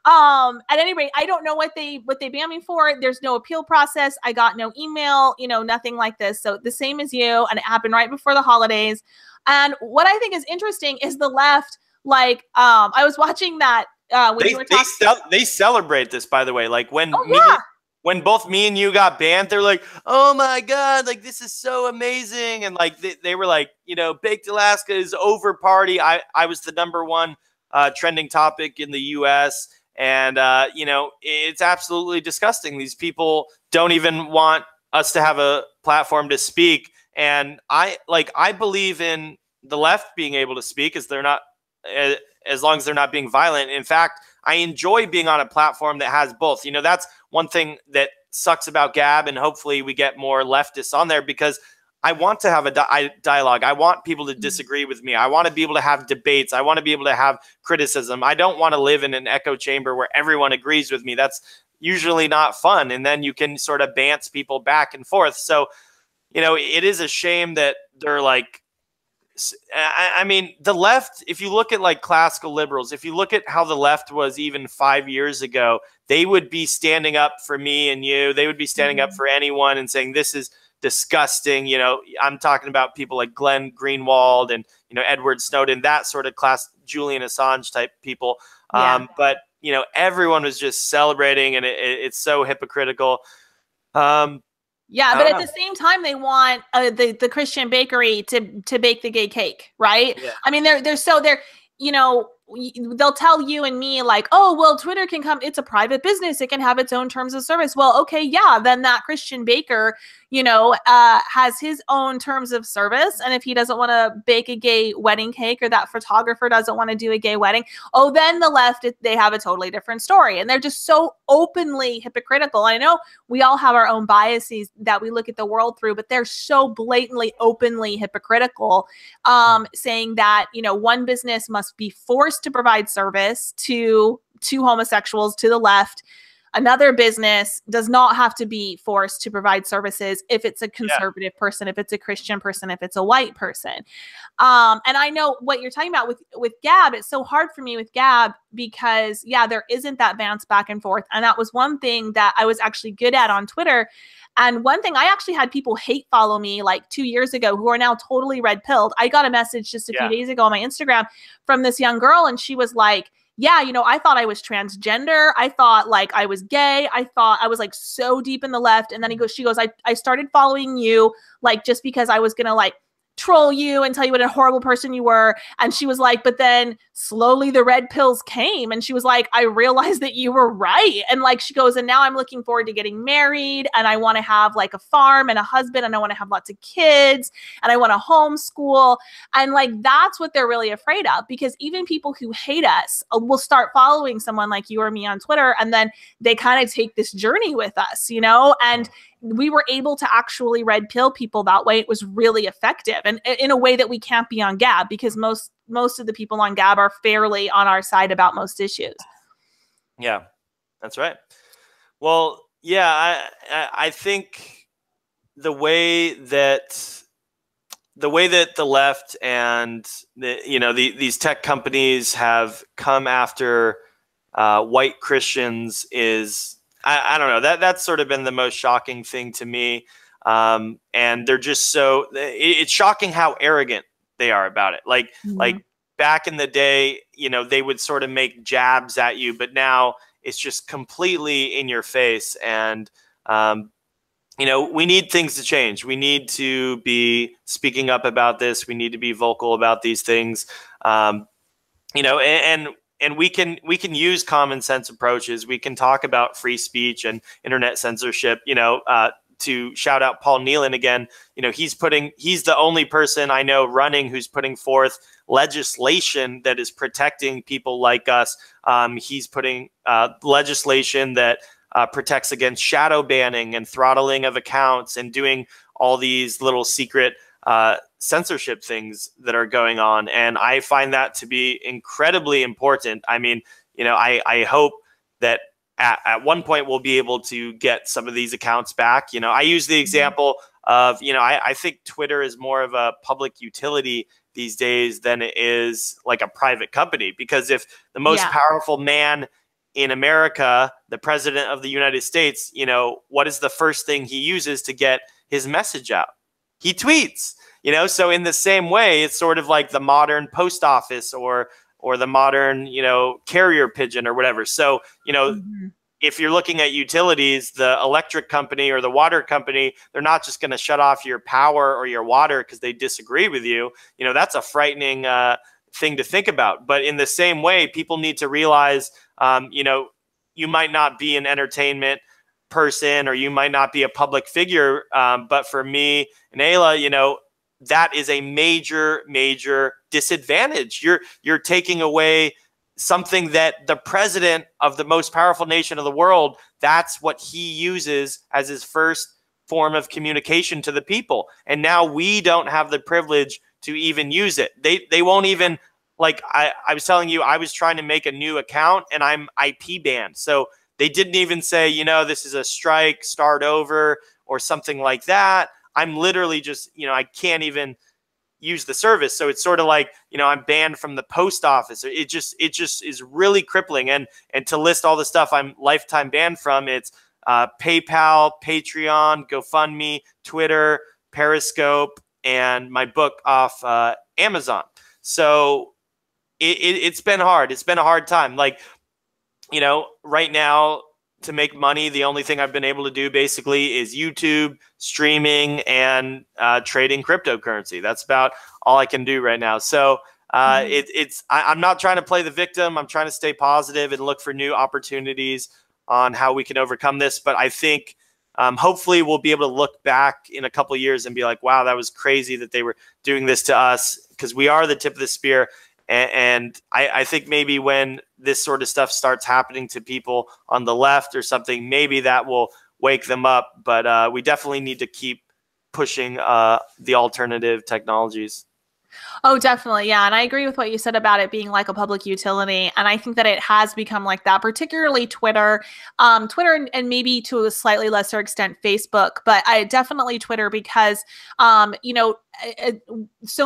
at any rate, I don't know what they banned me for. There's no appeal process. I got no email, nothing like this. So the same as you, and it happened right before the holidays. And what I think is interesting is the left. Like, I was watching that when you were talking. They celebrate this, by the way. Like, when both me and you got banned, they're like, oh my God, like, this is so amazing. And like, they were like, Baked Alaska is over party. I was the #1 trending topic in the US. And, it's absolutely disgusting. These people don't even want us to have a platform to speak. And I believe in the left being able to speak, as long as they're not being violent. In fact, I enjoy being on a platform that has both. That's one thing that sucks about Gab, and hopefully we get more leftists on there, because I want to have a dialogue. I want people to disagree with me. I want to be able to have debates. I want to be able to have criticism. I don't want to live in an echo chamber where everyone agrees with me. That's usually not fun. And then you can sort of bounce people back and forth. So, it is a shame that they're like, I mean, the left, if you look at like classical liberals, if you look at how the left was even 5 years ago, they would be standing up for me and you. They would be standing up for anyone and saying, this is disgusting. I'm talking about people like Glenn Greenwald and, Edward Snowden, that sort of class, Julian Assange type people. But, you know, everyone was just celebrating, and it's so hypocritical. Yeah, but at the same time, they want the Christian bakery to bake the gay cake, right? Yeah. I mean, they're you know, they'll tell you and me like, oh, well, Twitter can come. It's a private business. It can have its own terms of service. Well, okay, yeah, then that Christian baker, you know, has his own terms of service. And if he doesn't want to bake a gay wedding cake, or that photographer doesn't want to do a gay wedding, oh, then the left, they have a totally different story. And they're just so openly hypocritical. I know we all have our own biases that we look at the world through, but they're so blatantly, openly hypocritical, saying that, you know, one business must be forced to provide service to homosexuals, to the left. Another business does not have to be forced to provide services if it's a conservative person, if it's a Christian person, if it's a white person. And I know what you're talking about with Gab. It's so hard for me with Gab because, yeah, there isn't that bounce back and forth. And that was one thing that I was actually good at on Twitter. And one thing, I actually had people hate follow me like 2 years ago who are now totally red pilled. I got a message just a few days ago on my Instagram from this young girl, and she was like, yeah, you know, I thought I was transgender. I thought like I was gay. I thought I was like so deep in the left. And then she goes, I started following you like just because I was going to like troll you and tell you what a horrible person you were. And she was like, but then slowly the red pills came. And she was like, I realized that you were right. And like, she goes, and now I'm looking forward to getting married, and I want to have like a farm and a husband, and I want to have lots of kids, and I want to homeschool. And like, that's what they're really afraid of, because even people who hate us will start following someone like you or me on Twitter. And then they kind of take this journey with us, you know, and we were able to actually red pill people that way. It was really effective, and in a way that we can't be on Gab, because most of the people on Gab are fairly on our side about most issues. Yeah, that's right. Well, yeah, I think the way that the left and these tech companies have come after white Christians is, I don't know, that's sort of been the most shocking thing to me. And they're just so, it's shocking how arrogant they are about it. Like, like back in the day, you know, they would sort of make jabs at you, but now it's just completely in your face. And, you know, we need things to change. We need to be speaking up about this. We need to be vocal about these things. You know, and we can use common sense approaches. We can talk about free speech and internet censorship, you know, to shout out Paul Nealon again. You know, he's the only person I know running who's putting forth legislation that is protecting people like us. He's putting legislation that protects against shadow banning and throttling of accounts, and doing all these little secret censorship things that are going on. And I find that to be incredibly important. I mean, you know, I hope that at one point we'll be able to get some of these accounts back. You know, I use the example of, you know, I think Twitter is more of a public utility these days than it is like a private company, because if the most powerful man in America, the president of the United States, you know, what is the first thing he uses to get his message out? He tweets. You know, so in the same way, it's sort of like the modern post office or the modern, you know, carrier pigeon or whatever. So, you know, if you're looking at utilities, the electric company or the water company, they're not just going to shut off your power or your water because they disagree with you. You know, that's a frightening thing to think about. But in the same way, people need to realize, you know, you might not be an entertainment person, or you might not be a public figure. But for me and Ayla, you know, that is a major, major disadvantage. You're taking away something that the president of the most powerful nation of the world, that's what he uses as his first form of communication to the people. And now we don't have the privilege to even use it. They won't even, like I was telling you, I was trying to make a new account and I'm IP banned. So they didn't even say, you know, this is a strike, start over or something like that. I'm literally just, you know, I can't even use the service. So it's sort of like, you know, I'm banned from the post office. It just is really crippling. And to list all the stuff I'm lifetime banned from, it's PayPal, Patreon, GoFundMe, Twitter, Periscope, and my book off Amazon. So it's been hard. It's been a hard time. Like, right now to make money, the only thing I've been able to do basically is YouTube, streaming, and trading cryptocurrency. That's about all I can do right now. So I'm not trying to play the victim. I'm trying to stay positive and look for new opportunities on how we can overcome this. But I think hopefully we'll be able to look back in a couple of years and be like, wow, that was crazy that they were doing this to us, because we are the tip of the spear. And I think maybe when this sort of stuff starts happening to people on the left or something, maybe that will wake them up. But we definitely need to keep pushing the alternative technologies. Oh, definitely. Yeah. And I agree with what you said about it being like a public utility. And I think that it has become like that, particularly Twitter, and maybe to a slightly lesser extent, Facebook, but I definitely Twitter because, so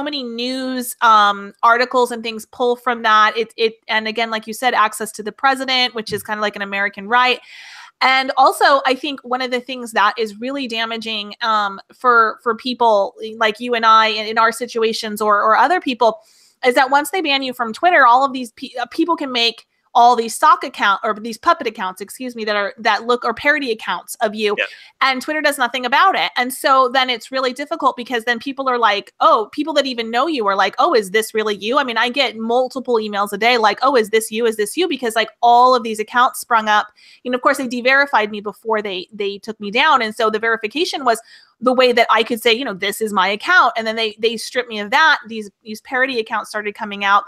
many news articles and things pull from that. And again, like you said, access to the president, which is kind of like an American right. And also, I think one of the things that is really damaging for people like you and I in our situations or other people is that once they ban you from Twitter, all of these people can make all these stock account or these puppet accounts, excuse me, that look or parody accounts of you, and Twitter does nothing about it. And so then it's really difficult because then people are like, oh, people that even know you are like, oh, is this really you? I mean, I get multiple emails a day like, oh, is this you? Is this you? Because like all of these accounts sprung up. Of course, they de-verified me before they took me down, and so the verification was the way that I could say, this is my account. And then they stripped me of that. These parody accounts started coming out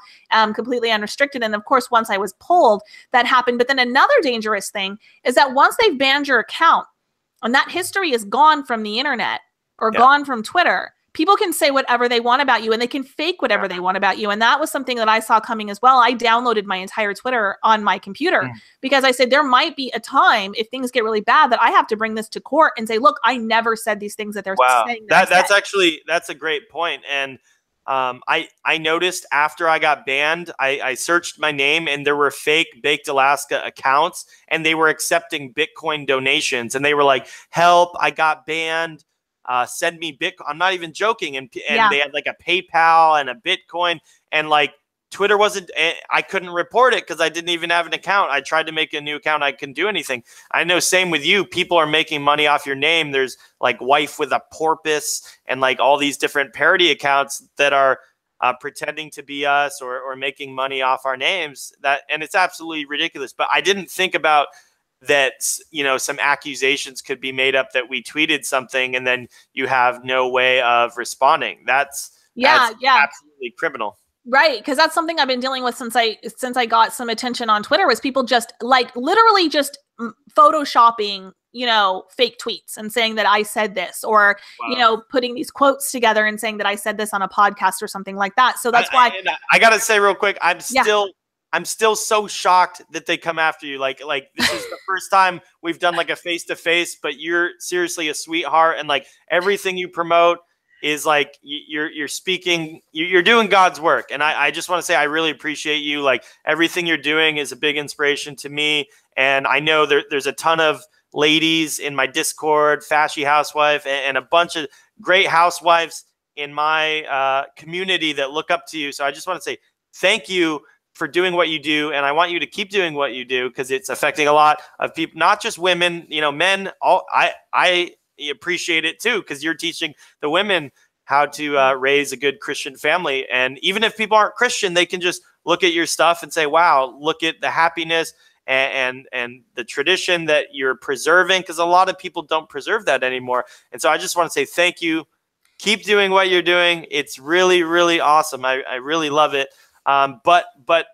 completely unrestricted. And of course, once I was pulled, that happened. But then another dangerous thing is that once they've banned your account and that history is gone from the internet or gone from Twitter, people can say whatever they want about you and they can fake whatever they want about you. And that was something that I saw coming as well. I downloaded my entire Twitter on my computer because I said there might be a time if things get really bad that I have to bring this to court and say, look, I never said these things that they're saying. That's a great point. And I noticed after I got banned, I searched my name and there were fake Baked Alaska accounts and they were accepting Bitcoin donations. And they were like, help, I got banned. Send me Bitcoin. I'm not even joking. And they had like a PayPal and a Bitcoin, and like Twitter wasn't, I couldn't report it because I didn't even have an account. I tried to make a new account. I couldn't do anything. I know same with you. People are making money off your name. There's like Wife with a Porpoise and like all these different parody accounts that are pretending to be us or making money off our names. And it's absolutely ridiculous. But I didn't think about that, some accusations could be made up that we tweeted something and then you have no way of responding. That's absolutely criminal. Right, because that's something I've been dealing with since I got some attention on Twitter, was people just like literally just photoshopping, fake tweets and saying that I said this, or putting these quotes together and saying that I said this on a podcast or something like that. So that's why I gotta say real quick, I'm still so shocked that they come after you. Like this is the first time we've done like a face-to-face, but you're seriously a sweetheart. And like everything you promote is like, you're speaking, you're doing God's work. And I just want to say, I really appreciate you. Like everything you're doing is a big inspiration to me. And I know there's a ton of ladies in my Discord, Fashy Housewife, and a bunch of great housewives in my community that look up to you. So I just want to say thank you for doing what you do. And I want you to keep doing what you do because it's affecting a lot of people, not just women, men. I appreciate it too, because you're teaching the women how to raise a good Christian family. And even if people aren't Christian, they can just look at your stuff and say, wow, look at the happiness and the tradition that you're preserving, because a lot of people don't preserve that anymore. And so I just want to say thank you. Keep doing what you're doing. It's really, really awesome. I really love it. But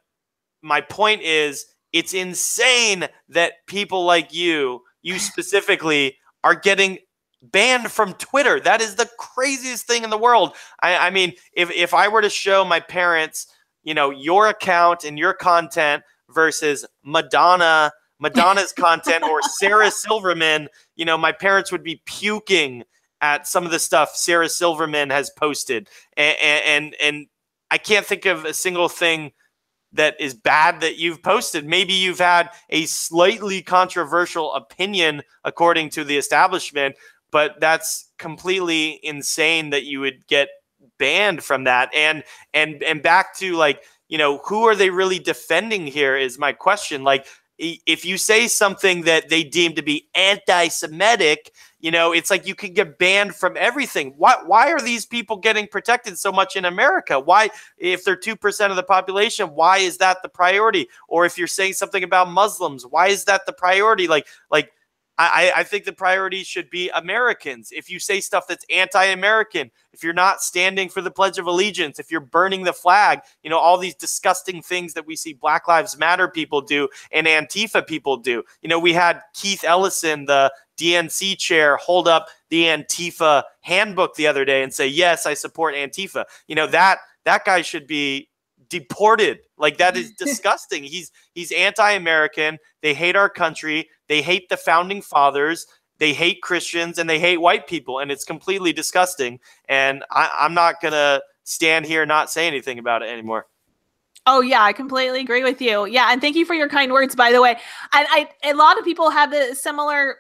my point is, it's insane that people like you specifically, are getting banned from Twitter. That is the craziest thing in the world. I mean, if I were to show my parents, your account and your content versus Madonna's content or Sarah Silverman, my parents would be puking at some of the stuff Sarah Silverman has posted. And I can't think of a single thing that is bad that you've posted. Maybe you've had a slightly controversial opinion according to the establishment, but that's completely insane that you would get banned from that. And back to like, who are they really defending here is my question. Like, if you say something that they deem to be anti-Semitic, it's like you can get banned from everything. Why are these people getting protected so much in America? Why, if they're 2% of the population, why is that the priority? Or if you're saying something about Muslims, why is that the priority? I think the priority should be Americans. If you say stuff that's anti-American, if you're not standing for the Pledge of Allegiance, if you're burning the flag, all these disgusting things that we see Black Lives Matter people do and Antifa people do. We had Keith Ellison, the DNC chair, hold up the Antifa handbook the other day and say, yes, I support Antifa. That guy should be deported. Like, that is disgusting. He's anti-American. They hate our country. They hate the founding fathers. They hate Christians, and they hate white people. And it's completely disgusting. And I'm not going to stand here and not say anything about it anymore. Oh, yeah, I completely agree with you. Yeah, and thank you for your kind words, by the way. And a lot of people have the similar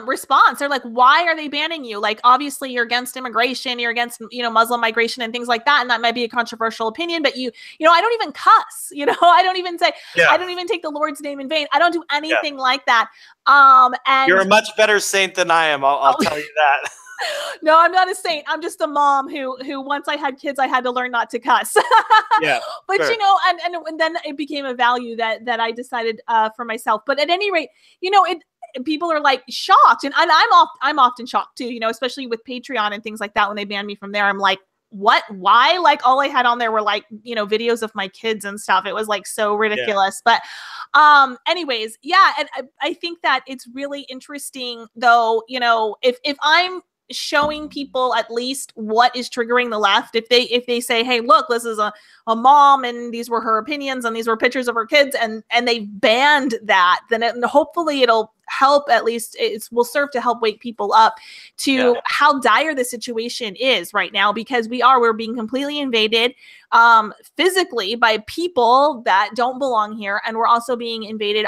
response. They're like, why are they banning you? Like, obviously, you're against immigration, you're against, Muslim migration and things like that. And that might be a controversial opinion, but I don't even cuss, I don't even say, I don't even take the Lord's name in vain. I don't do anything like that. And you're a much better saint than I am. I'll tell you that. No, I'm not a saint. I'm just a mom who once I had kids, I had to learn not to cuss. Yeah. But sure. And then it became a value that I decided for myself. But at any rate, people are like shocked, and I'm often shocked too. Especially with Patreon and things like that. When they ban me from there, I'm like, what? Why? Like, all I had on there were like, videos of my kids and stuff. It was like so ridiculous. Yeah. But anyways, yeah. And I think that it's really interesting though, if I'm showing people at least what is triggering the left, if they say, hey, look, this is a mom and these were her opinions and these were pictures of her kids, and they banned that, then hopefully it'll help, at least it will serve to help wake people up to how dire the situation is right now, because we're being completely invaded physically by people that don't belong here, and we're also being invaded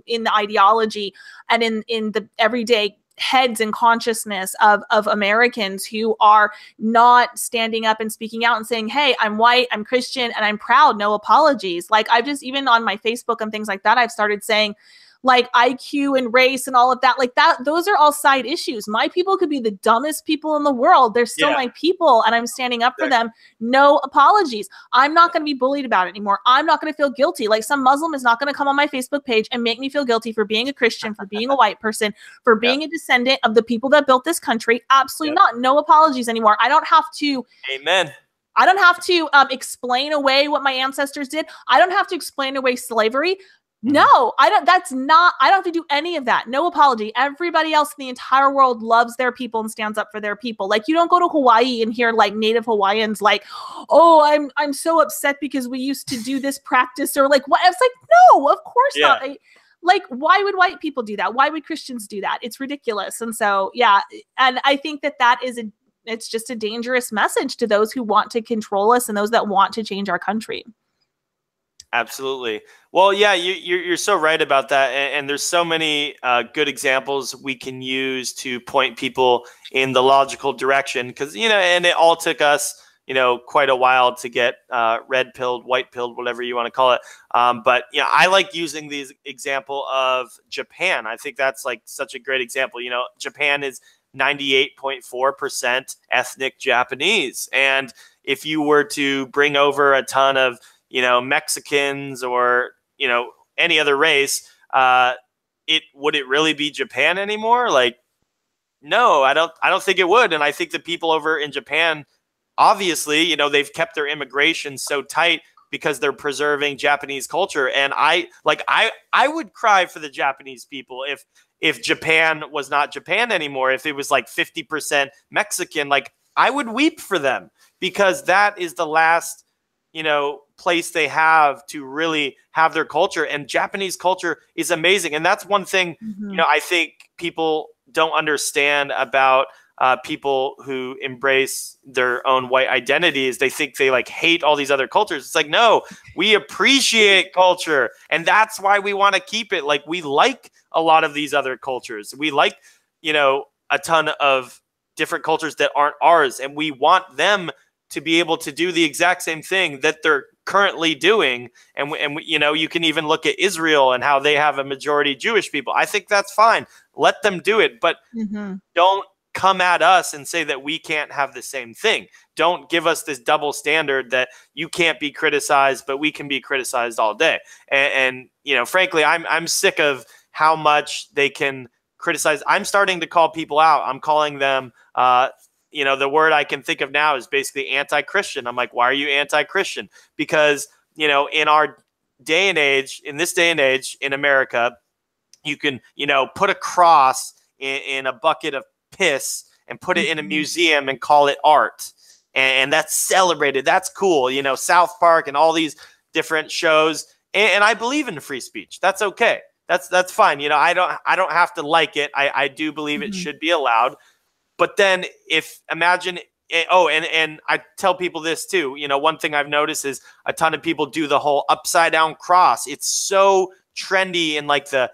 in the ideology and in the everyday heads and consciousness of Americans who are not standing up and speaking out and saying, hey, I'm white, I'm Christian, and I'm proud, no apologies. Like, I've just, even on my Facebook and things like that, I've started saying, like, IQ and race and all of that, like that, those are all side issues. My people could be the dumbest people in the world. They're still my people, and I'm standing up for them. No apologies. I'm not going to be bullied about it anymore. I'm not going to feel guilty. Like, some Muslim is not going to come on my Facebook page and make me feel guilty for being a Christian, for being a white person, for being a descendant of the people that built this country. Absolutely not. No apologies anymore. I don't have to. Amen. I don't have to explain away what my ancestors did. I don't have to explain away slavery. No, I don't have to do any of that. No apology. Everybody else in the entire world loves their people and stands up for their people. Like, you don't go to Hawaii and hear like Native Hawaiians like, oh, I'm so upset because we used to do this practice, or like, what? It's like, no, of course not. Like, why would white people do that? Why would Christians do that? It's ridiculous. And so, yeah. And I think that is it's just a dangerous message to those who want to control us and those that want to change our country. Absolutely. Well, yeah, you're so right about that. And there's so many good examples we can use to point people in the logical direction, because, and it all took us, quite a while to get red pilled, white pilled, whatever you want to call it. But, I like using the example of Japan. I think that's like such a great example. Japan is 98.4% ethnic Japanese. And if you were to bring over a ton of Mexicans or, any other race, would it really be Japan anymore? Like, no, I don't think it would. And I think the people over in Japan, obviously, they've kept their immigration so tight because they're preserving Japanese culture. And I would cry for the Japanese people if Japan was not Japan anymore, if it was like 50% Mexican. Like, I would weep for them, because that is the last place they have to really have their culture. And Japanese culture is amazing. And that's one thing, I think people don't understand about people who embrace their own white identities. They think they like hate all these other cultures. It's like, no, we appreciate culture. And that's why we want to keep it. Like, we like a lot of these other cultures. We like, a ton of different cultures that aren't ours. And we want them to be able to do the exact same thing that they're currently doing. And you know, you can even look at Israel and how they have a majority Jewish people. I think that's fine. Let them do it, but don't come at us and say that we can't have the same thing. Don't give us this double standard that you can't be criticized, but we can be criticized all day. And you know, frankly, I'm sick of how much they can criticize. I'm starting to call people out. I'm calling them, you know, the word I can think of now is basically anti-Christian. I'm like, why are you anti-Christian? Because, you know, in our day and age, in this day and age in America, you can, you know, put a cross in a bucket of piss and put it in a museum and call it art. And that's celebrated. That's cool. You know, South Park and all these different shows. And I believe in free speech. That's okay. That's fine. You know, I don't have to like it. I do believe it should be allowed. But then if imagine, and I tell people this too, you know, one thing I've noticed is a ton of people do the whole upside down cross. It's so trendy in like the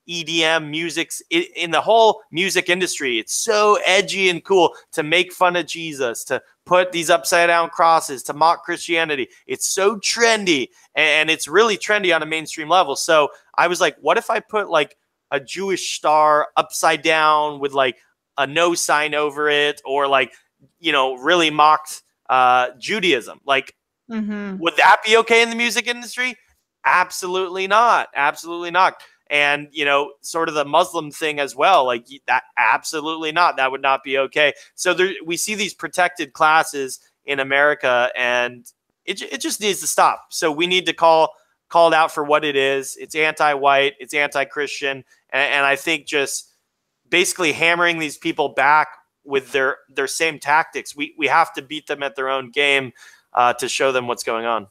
EDM music, in the whole music industry. It's so edgy and cool to make fun of Jesus, to put these upside down crosses, to mock Christianity. It's so trendy, and it's really trendy on a mainstream level. So I was like, what if I put like a Jewish star upside down with like a no sign over it, or like, you know, really mocked Judaism? Like, would that be okay in the music industry? Absolutely not. Absolutely not. And, you know, sort of the Muslim thing as well, like that, absolutely not. That would not be okay. So there, we see these protected classes in America, and it just needs to stop. So we need to call it out for what it is. It's anti-white, it's anti-Christian. And I think just basically hammering these people back with their same tactics. We have to beat them at their own game to show them what's going on.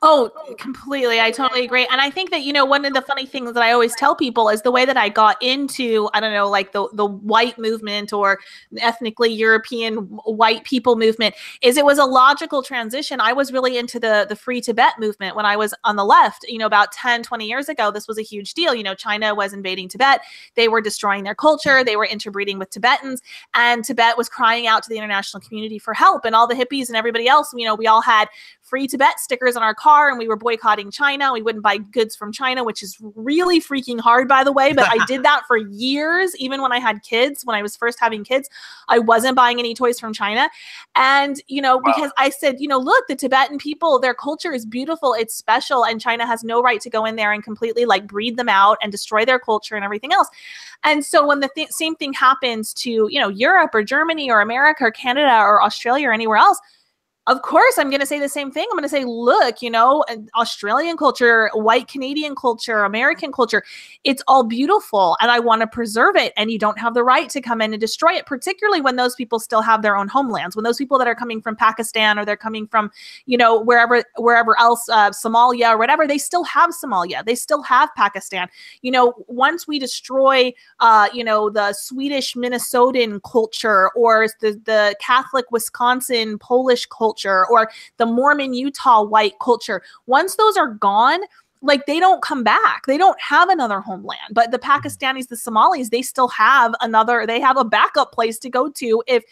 Oh, completely. I totally agree. And I think that, you know, one of the funny things that I always tell people is the way that I got into, I don't know, like the white movement or ethnically European white people movement is it was a logical transition. I was really into the Free Tibet movement when I was on the left, you know, about 10, 20 years ago. This was a huge deal. You know, China was invading Tibet. They were destroying their culture. They were interbreeding with Tibetans, and Tibet was crying out to the international community for help. And all the hippies and everybody else, you know, we all had Free Tibet stickers on our car, and we were boycotting China. We wouldn't buy goods from China, which is really freaking hard, by the way. But I did that for years. Even when I had kids, when I was first having kids, I wasn't buying any toys from China. And, you know, because I said, you know, look, the Tibetan people, their culture is beautiful. It's special. And China has no right to go in there and completely like breed them out and destroy their culture and everything else. And so when the same thing happens to, you know, Europe or Germany or America or Canada or Australia or anywhere else, of course, I'm going to say the same thing. I'm going to say, look, you know, Australian culture, white Canadian culture, American culture, it's all beautiful, and I want to preserve it. And you don't have the right to come in and destroy it, particularly when those people still have their own homelands. When those people that are coming from Pakistan, or they're coming from, you know, wherever else, Somalia or whatever, they still have Somalia. They still have Pakistan. You know, once we destroy, you know, the Swedish Minnesotan culture, or the Catholic Wisconsin Polish culture, or the Mormon Utah white culture, once those are gone, like they don't come back. They don't have another homeland. But the Pakistanis, the Somalis, they still have they have a backup place to go to if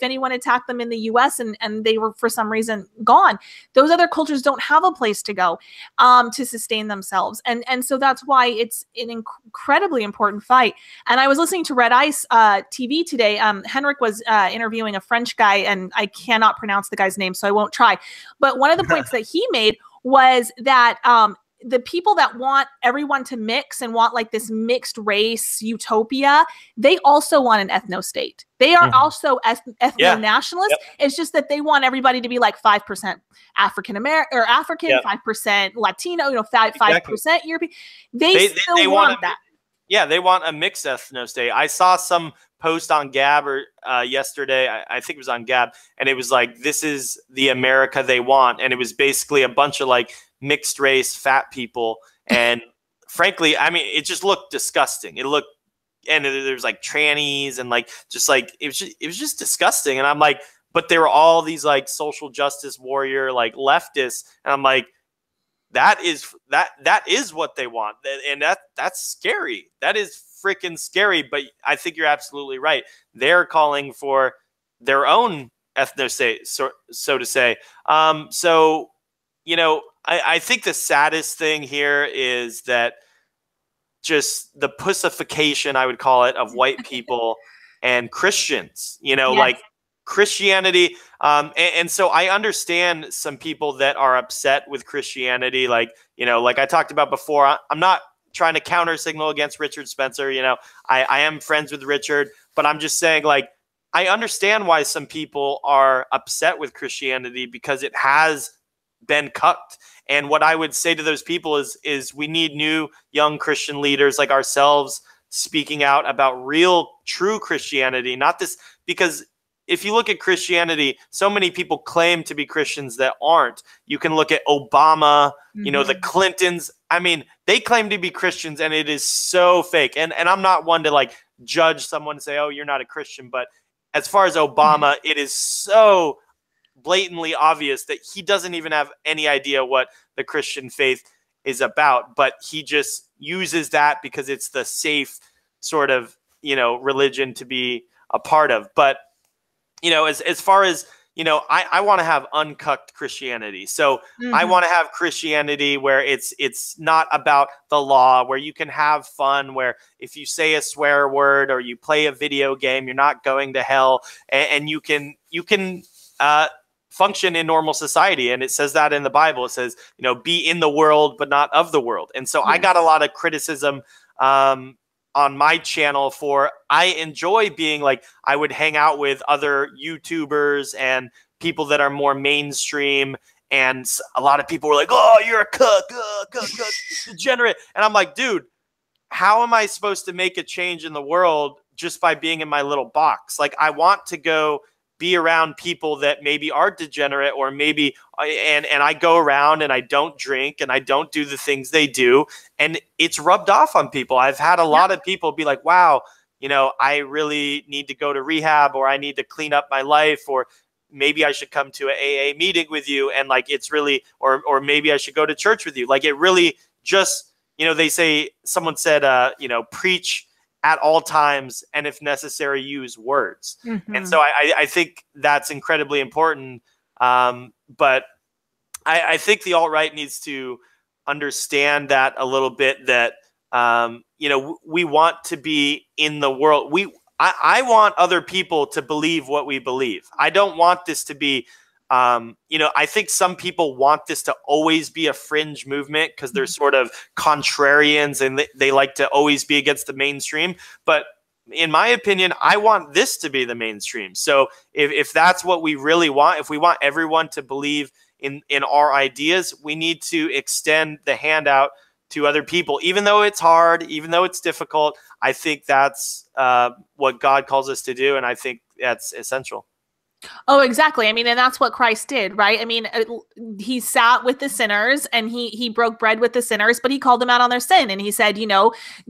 anyone attacked them in the US and they were for some reason gone. Those other cultures don't have a place to go to sustain themselves. And so that's why it's an incredibly important fight. And I was listening to Red Ice TV today. Henrik was interviewing a French guy, and I cannot pronounce the guy's name, so I won't try. But one of the points that he made was that the people that want everyone to mix and want like this mixed race utopia, they also want an ethno state. They are also ethno-nationalists. Yep. It's just that they want everybody to be like 5% African American or African, 5% Latino, you know, 5% European. They still want that. Yeah, they want a mixed ethno state. I saw some post on Gab yesterday. I think it was on Gab, and it was like, this is the America they want. And it was basically a bunch of like mixed race fat people. And frankly, I mean, it just looked disgusting. It looked, and there's like trannies and like, just like, it was just disgusting. And I'm like, but there were all these like social justice warrior, like leftists. And I'm like, that is what they want. And that's scary. That is freaking scary. But I think you're absolutely right. They're calling for their own ethnostate, so to say. So, I think the saddest thing here is that just the pussification, I would call it, of white people and Christians, Yes. like Christianity. And so I understand some people that are upset with Christianity. Like I talked about before, I'm not trying to counter signal against Richard Spencer. I am friends with Richard, but I'm just saying, like, I understand why some people are upset with Christianity because it has been cucked. And what I would say to those people is we need new young Christian leaders like ourselves speaking out about real, true Christianity, not this, because if you look at Christianity, so many people claim to be Christians that aren't. You can look at Obama, the Clintons. I mean, they claim to be Christians and it is so fake. And I'm not one to like judge someone and say, oh, you're not a Christian. But as far as Obama, it is so blatantly obvious that he doesn't even have any idea what the Christian faith is about, but he just uses that because it's the safe sort of, religion to be a part of. But, as far as, I want to have uncucked Christianity. So I want to have Christianity where it's not about the law, where you can have fun, where if you say a swear word or you play a video game, you're not going to hell, and you can function in normal society. And it says that in the Bible. It says, be in the world, but not of the world. And so I got a lot of criticism on my channel for, I enjoy being like, I would hang out with other YouTubers and people that are more mainstream. And a lot of people were like, oh, you're a cuck, degenerate. And I'm like, dude, how am I supposed to make a change in the world just by being in my little box? Like, I want to go be around people that maybe are degenerate, or maybe, and I go around and I don't drink and I don't do the things they do. And it's rubbed off on people. I've had a lot of people be like, wow, I really need to go to rehab, or I need to clean up my life, or maybe I should come to an AA meeting with you. And like, it's really, or maybe I should go to church with you. Like, it really just, they say, someone said, preach at all times, and if necessary, use words. And so I think that's incredibly important. But I think the alt-right needs to understand that a little bit, that, we want to be in the world. I want other people to believe what we believe. I don't want this to be, I think some people want this to always be a fringe movement because they're sort of contrarians and they like to always be against the mainstream. But in my opinion, I want this to be the mainstream. So if that's what we really want, if we want everyone to believe in our ideas, we need to extend the handout to other people, even though it's hard, even though it's difficult. I think that's what God calls us to do. And I think that's essential. Oh, exactly. I mean, and that's what Christ did, right? I mean, he sat with the sinners and he broke bread with the sinners, but he called them out on their sin. And he said,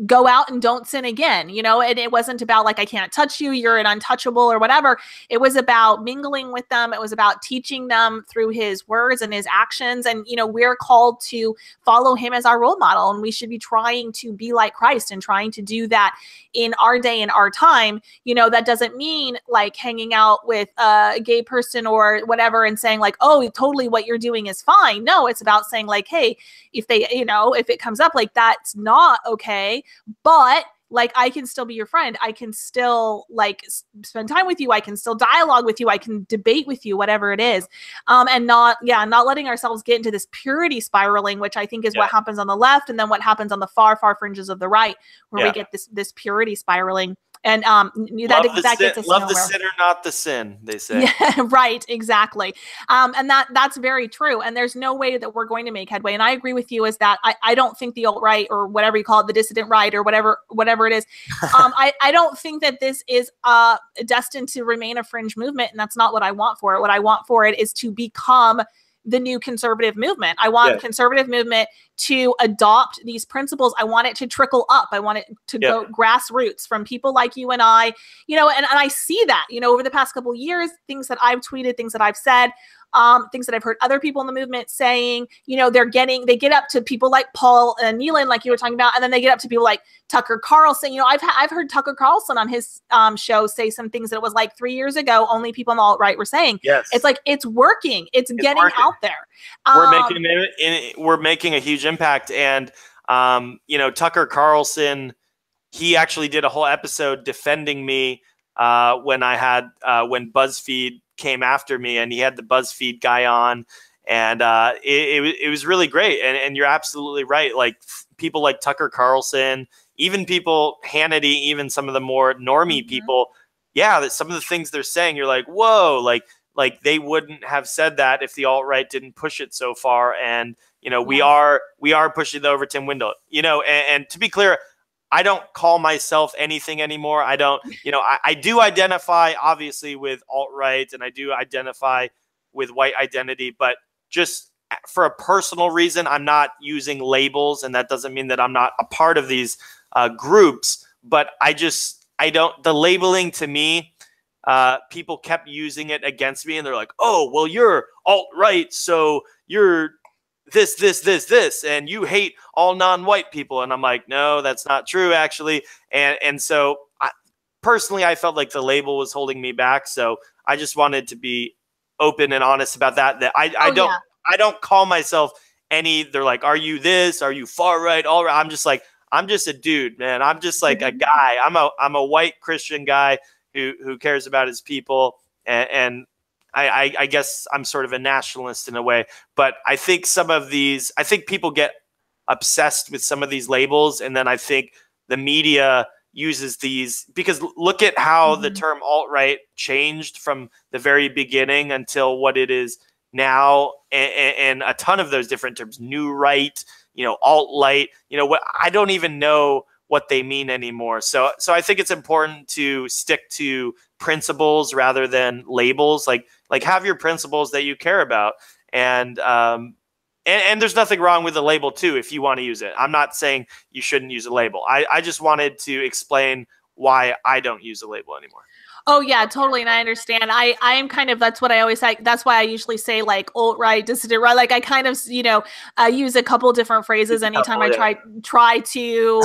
go out and don't sin again, and it wasn't about like, I can't touch you, you're an untouchable or whatever. It was about mingling with them. It was about teaching them through his words and his actions. And, we're called to follow him as our role model. And we should be trying to be like Christ and trying to do that in our day and our time. That doesn't mean like hanging out with a gay person or whatever and saying like, oh, totally what you're doing is fine. No, it's about saying like, hey, if they, if it comes up like that's not okay, but like I can still be your friend. I can still like spend time with you. I can still dialogue with you. I can debate with you, whatever it is. And not letting ourselves get into this purity spiraling, which I think is what happens on the left. And then what happens on the far fringes of the right, where we get this purity spiraling. And that gets us love the sinner, not the sin, they say. Yeah, right, exactly. And that's very true. And there's no way that we're going to make headway. And I agree with you is that I don't think the alt-right, or whatever you call it, the dissident right, or whatever it is, I don't think that this is destined to remain a fringe movement. And that's not what I want for it. What I want for it is to become the new conservative movement. I want conservative movement to adopt these principles. I want it to trickle up. I want it to go grassroots from people like you and I, and I see that, over the past couple of years, things that I've tweeted, things that I've said, things that I've heard other people in the movement saying. You know, they get up to people like Paul and Nealon, like you were talking about, and then they get up to people like Tucker Carlson. You know, I've heard Tucker Carlson on his show say some things that it was like 3 years ago only people on the alt-right were saying. Yes. It's like, it's working. It's getting working out there. We're making a huge impact. And, you know, Tucker Carlson, he actually did a whole episode defending me when BuzzFeed came after me, and he had the BuzzFeed guy on, and it was really great. And you're absolutely right. Like people like Tucker Carlson, even people, Hannity, even some of the more normie people, that some of the things they're saying, you're like, whoa, like they wouldn't have said that if the alt-right didn't push it so far. And, you know, we are pushing the Overton window, you know, and to be clear, I don't call myself anything anymore. I don't, you know, I do identify obviously with alt-right, and I do identify with white identity, but just for a personal reason, I'm not using labels, and that doesn't mean that I'm not a part of these groups, but the labeling to me, people kept using it against me, and they're like, oh, well, you're alt-right, so you're this, and you hate all non-white people. And I'm like, no, that's not true, actually. And so personally, I felt like the label was holding me back. So I just wanted to be open and honest about that. I don't call myself any, they're like, are you this? Are you far right? All right. I'm just like, I'm just a dude, man. I'm just like a guy. I'm a white Christian guy who cares about his people. And I guess I'm sort of a nationalist in a way, but I think I think people get obsessed with some of these labels. And then I think the media uses these, because look at how the term alt-right changed from the very beginning until what it is now. And a ton of those different terms, new right, you know, alt-light, you know, what, I don't even know what they mean anymore. So I think it's important to stick to principles rather than labels. Like have your principles that you care about. And there's nothing wrong with a label too, if you want to use it. I'm not saying you shouldn't use a label. I just wanted to explain why I don't use a label anymore. Oh yeah, totally. And I understand. I am kind of, that's what I always say. That's why I usually say like alt-right, dissident right. Like I kind of, you know, use a couple different phrases anytime I try to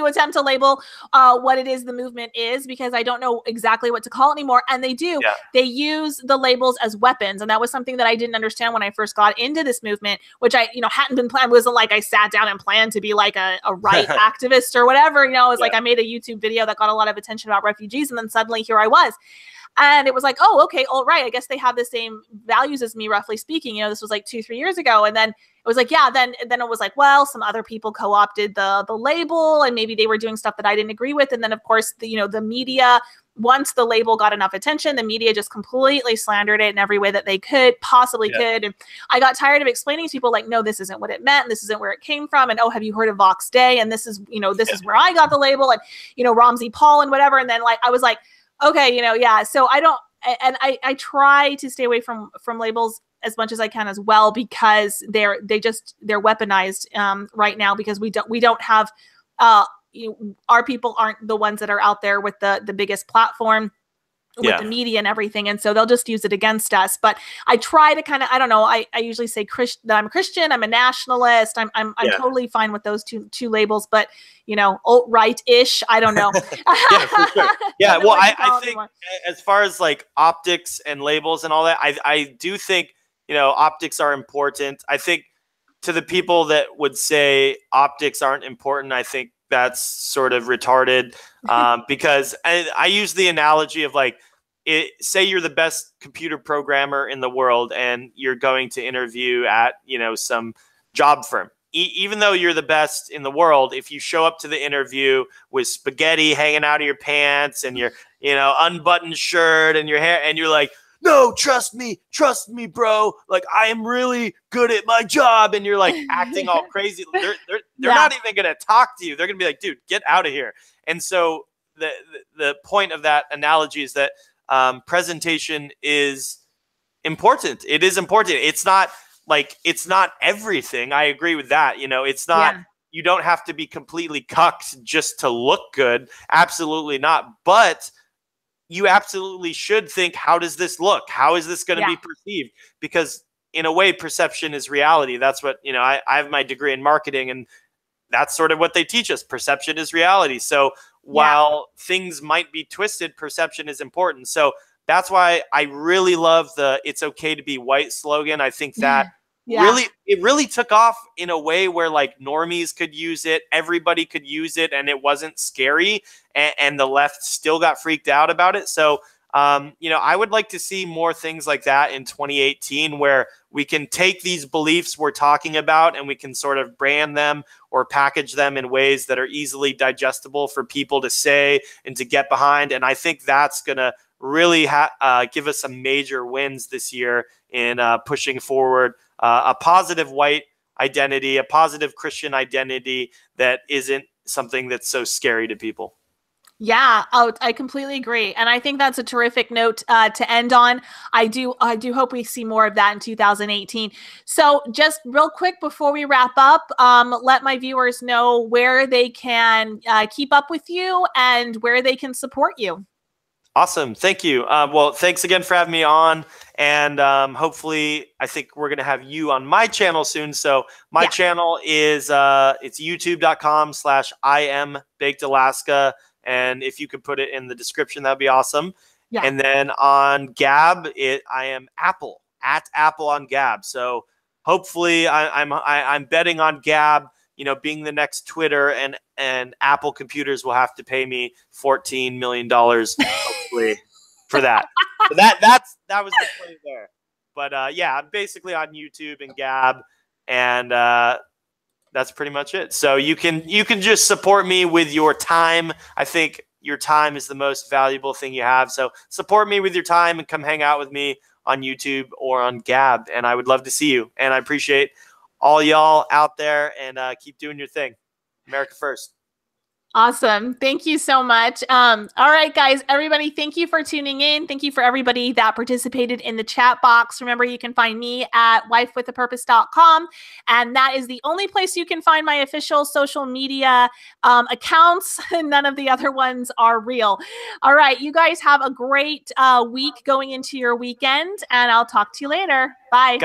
attempt to label what it is the movement is, because I don't know exactly what to call it anymore. And they do. Yeah. They use the labels as weapons. And that was something that I didn't understand when I first got into this movement, which I, you know, hadn't been planned. It wasn't like I sat down and planned to be like a right activist or whatever. You know, it was like I made a YouTube video that got a lot of attention about refugees. And then suddenly here I was. And it was like, oh, okay, all right. I guess they have the same values as me, roughly speaking. You know, this was like 2-3 years ago. And then it was like, yeah, then it was like, well, some other people co-opted the label, and maybe they were doing stuff that I didn't agree with. And then of course, the media, once the label got enough attention, the media just completely slandered it in every way that they possibly could. And I got tired of explaining to people like, no, this isn't what it meant. And this isn't where it came from. And, oh, have you heard of Vox Day? And this is, this is where I got the label, and, Ramsey Paul and whatever. And then I was like, okay, yeah. So I don't, and I try to stay away from labels as much as I can as well, because they're weaponized right now, because we don't have, our people aren't the ones that are out there with the biggest platform with the media and everything. And so they'll just use it against us. But I try to kind of, I don't know, I usually say that I'm a Christian, I'm a nationalist. I'm totally fine with those two labels, but alt-right-ish, I don't know. Yeah, for sure. Yeah. Well, I think as far as like optics and labels and all that, I do think, optics are important. I think to the people that would say optics aren't important, I think that's sort of retarded, because I use the analogy of like, say you're the best computer programmer in the world and you're going to interview at, some job firm. Even though you're the best in the world, if you show up to the interview with spaghetti hanging out of your pants and your, unbuttoned shirt and your hair, and you're like, no, trust me, bro. Like, I am really good at my job. And you're like acting all crazy. They're not even going to talk to you. They're going to be like, dude, get out of here. And so the point of that analogy is that presentation is important. It is important. It's not everything. I agree with that. It's not, you don't have to be completely cucked just to look good. Absolutely not. But you absolutely should think, how does this look? How is this going to be perceived? Because in a way, perception is reality. That's what, I have my degree in marketing, and that's sort of what they teach us. Perception is reality. So while things might be twisted, perception is important. So that's why I really love the "It's okay to be white" slogan. I think that it really took off in a way where like normies could use it, everybody could use it, and it wasn't scary, and the left still got freaked out about it. So I would like to see more things like that in 2018, where we can take these beliefs we're talking about and we can sort of brand them or package them in ways that are easily digestible for people to say and to get behind. And I think that's going to really give us some major wins this year in pushing forward a positive white identity, a positive Christian identity that isn't something that's so scary to people. Yeah, I completely agree, and I think that's a terrific note to end on. I do hope we see more of that in 2018. So, just real quick before we wrap up, let my viewers know where they can keep up with you and where they can support you. Awesome, thank you. Well, thanks again for having me on, and hopefully, I think we're gonna have you on my channel soon. So, my channel is it's youtube.com/IamBakedAlaska. And if you could put it in the description, that'd be awesome. Yeah. And then on Gab, I am Apple, @Apple on Gab. So hopefully, I'm betting on Gab, being the next Twitter, and Apple computers will have to pay me $14 million hopefully for that. So that was the play there. But yeah, I'm basically on YouTube and Gab, and that's pretty much it. So you can just support me with your time. I think your time is the most valuable thing you have. So support me with your time and come hang out with me on YouTube or on Gab. And I would love to see you. And I appreciate all y'all out there, and keep doing your thing. America first. Awesome. Thank you so much. All right, guys, everybody, thank you for tuning in. Thank you for everybody that participated in the chat box. Remember, you can find me at wifewithapurpose.com, and that is the only place you can find my official social media accounts. None of the other ones are real. All right, you guys have a great week going into your weekend, and I'll talk to you later. Bye.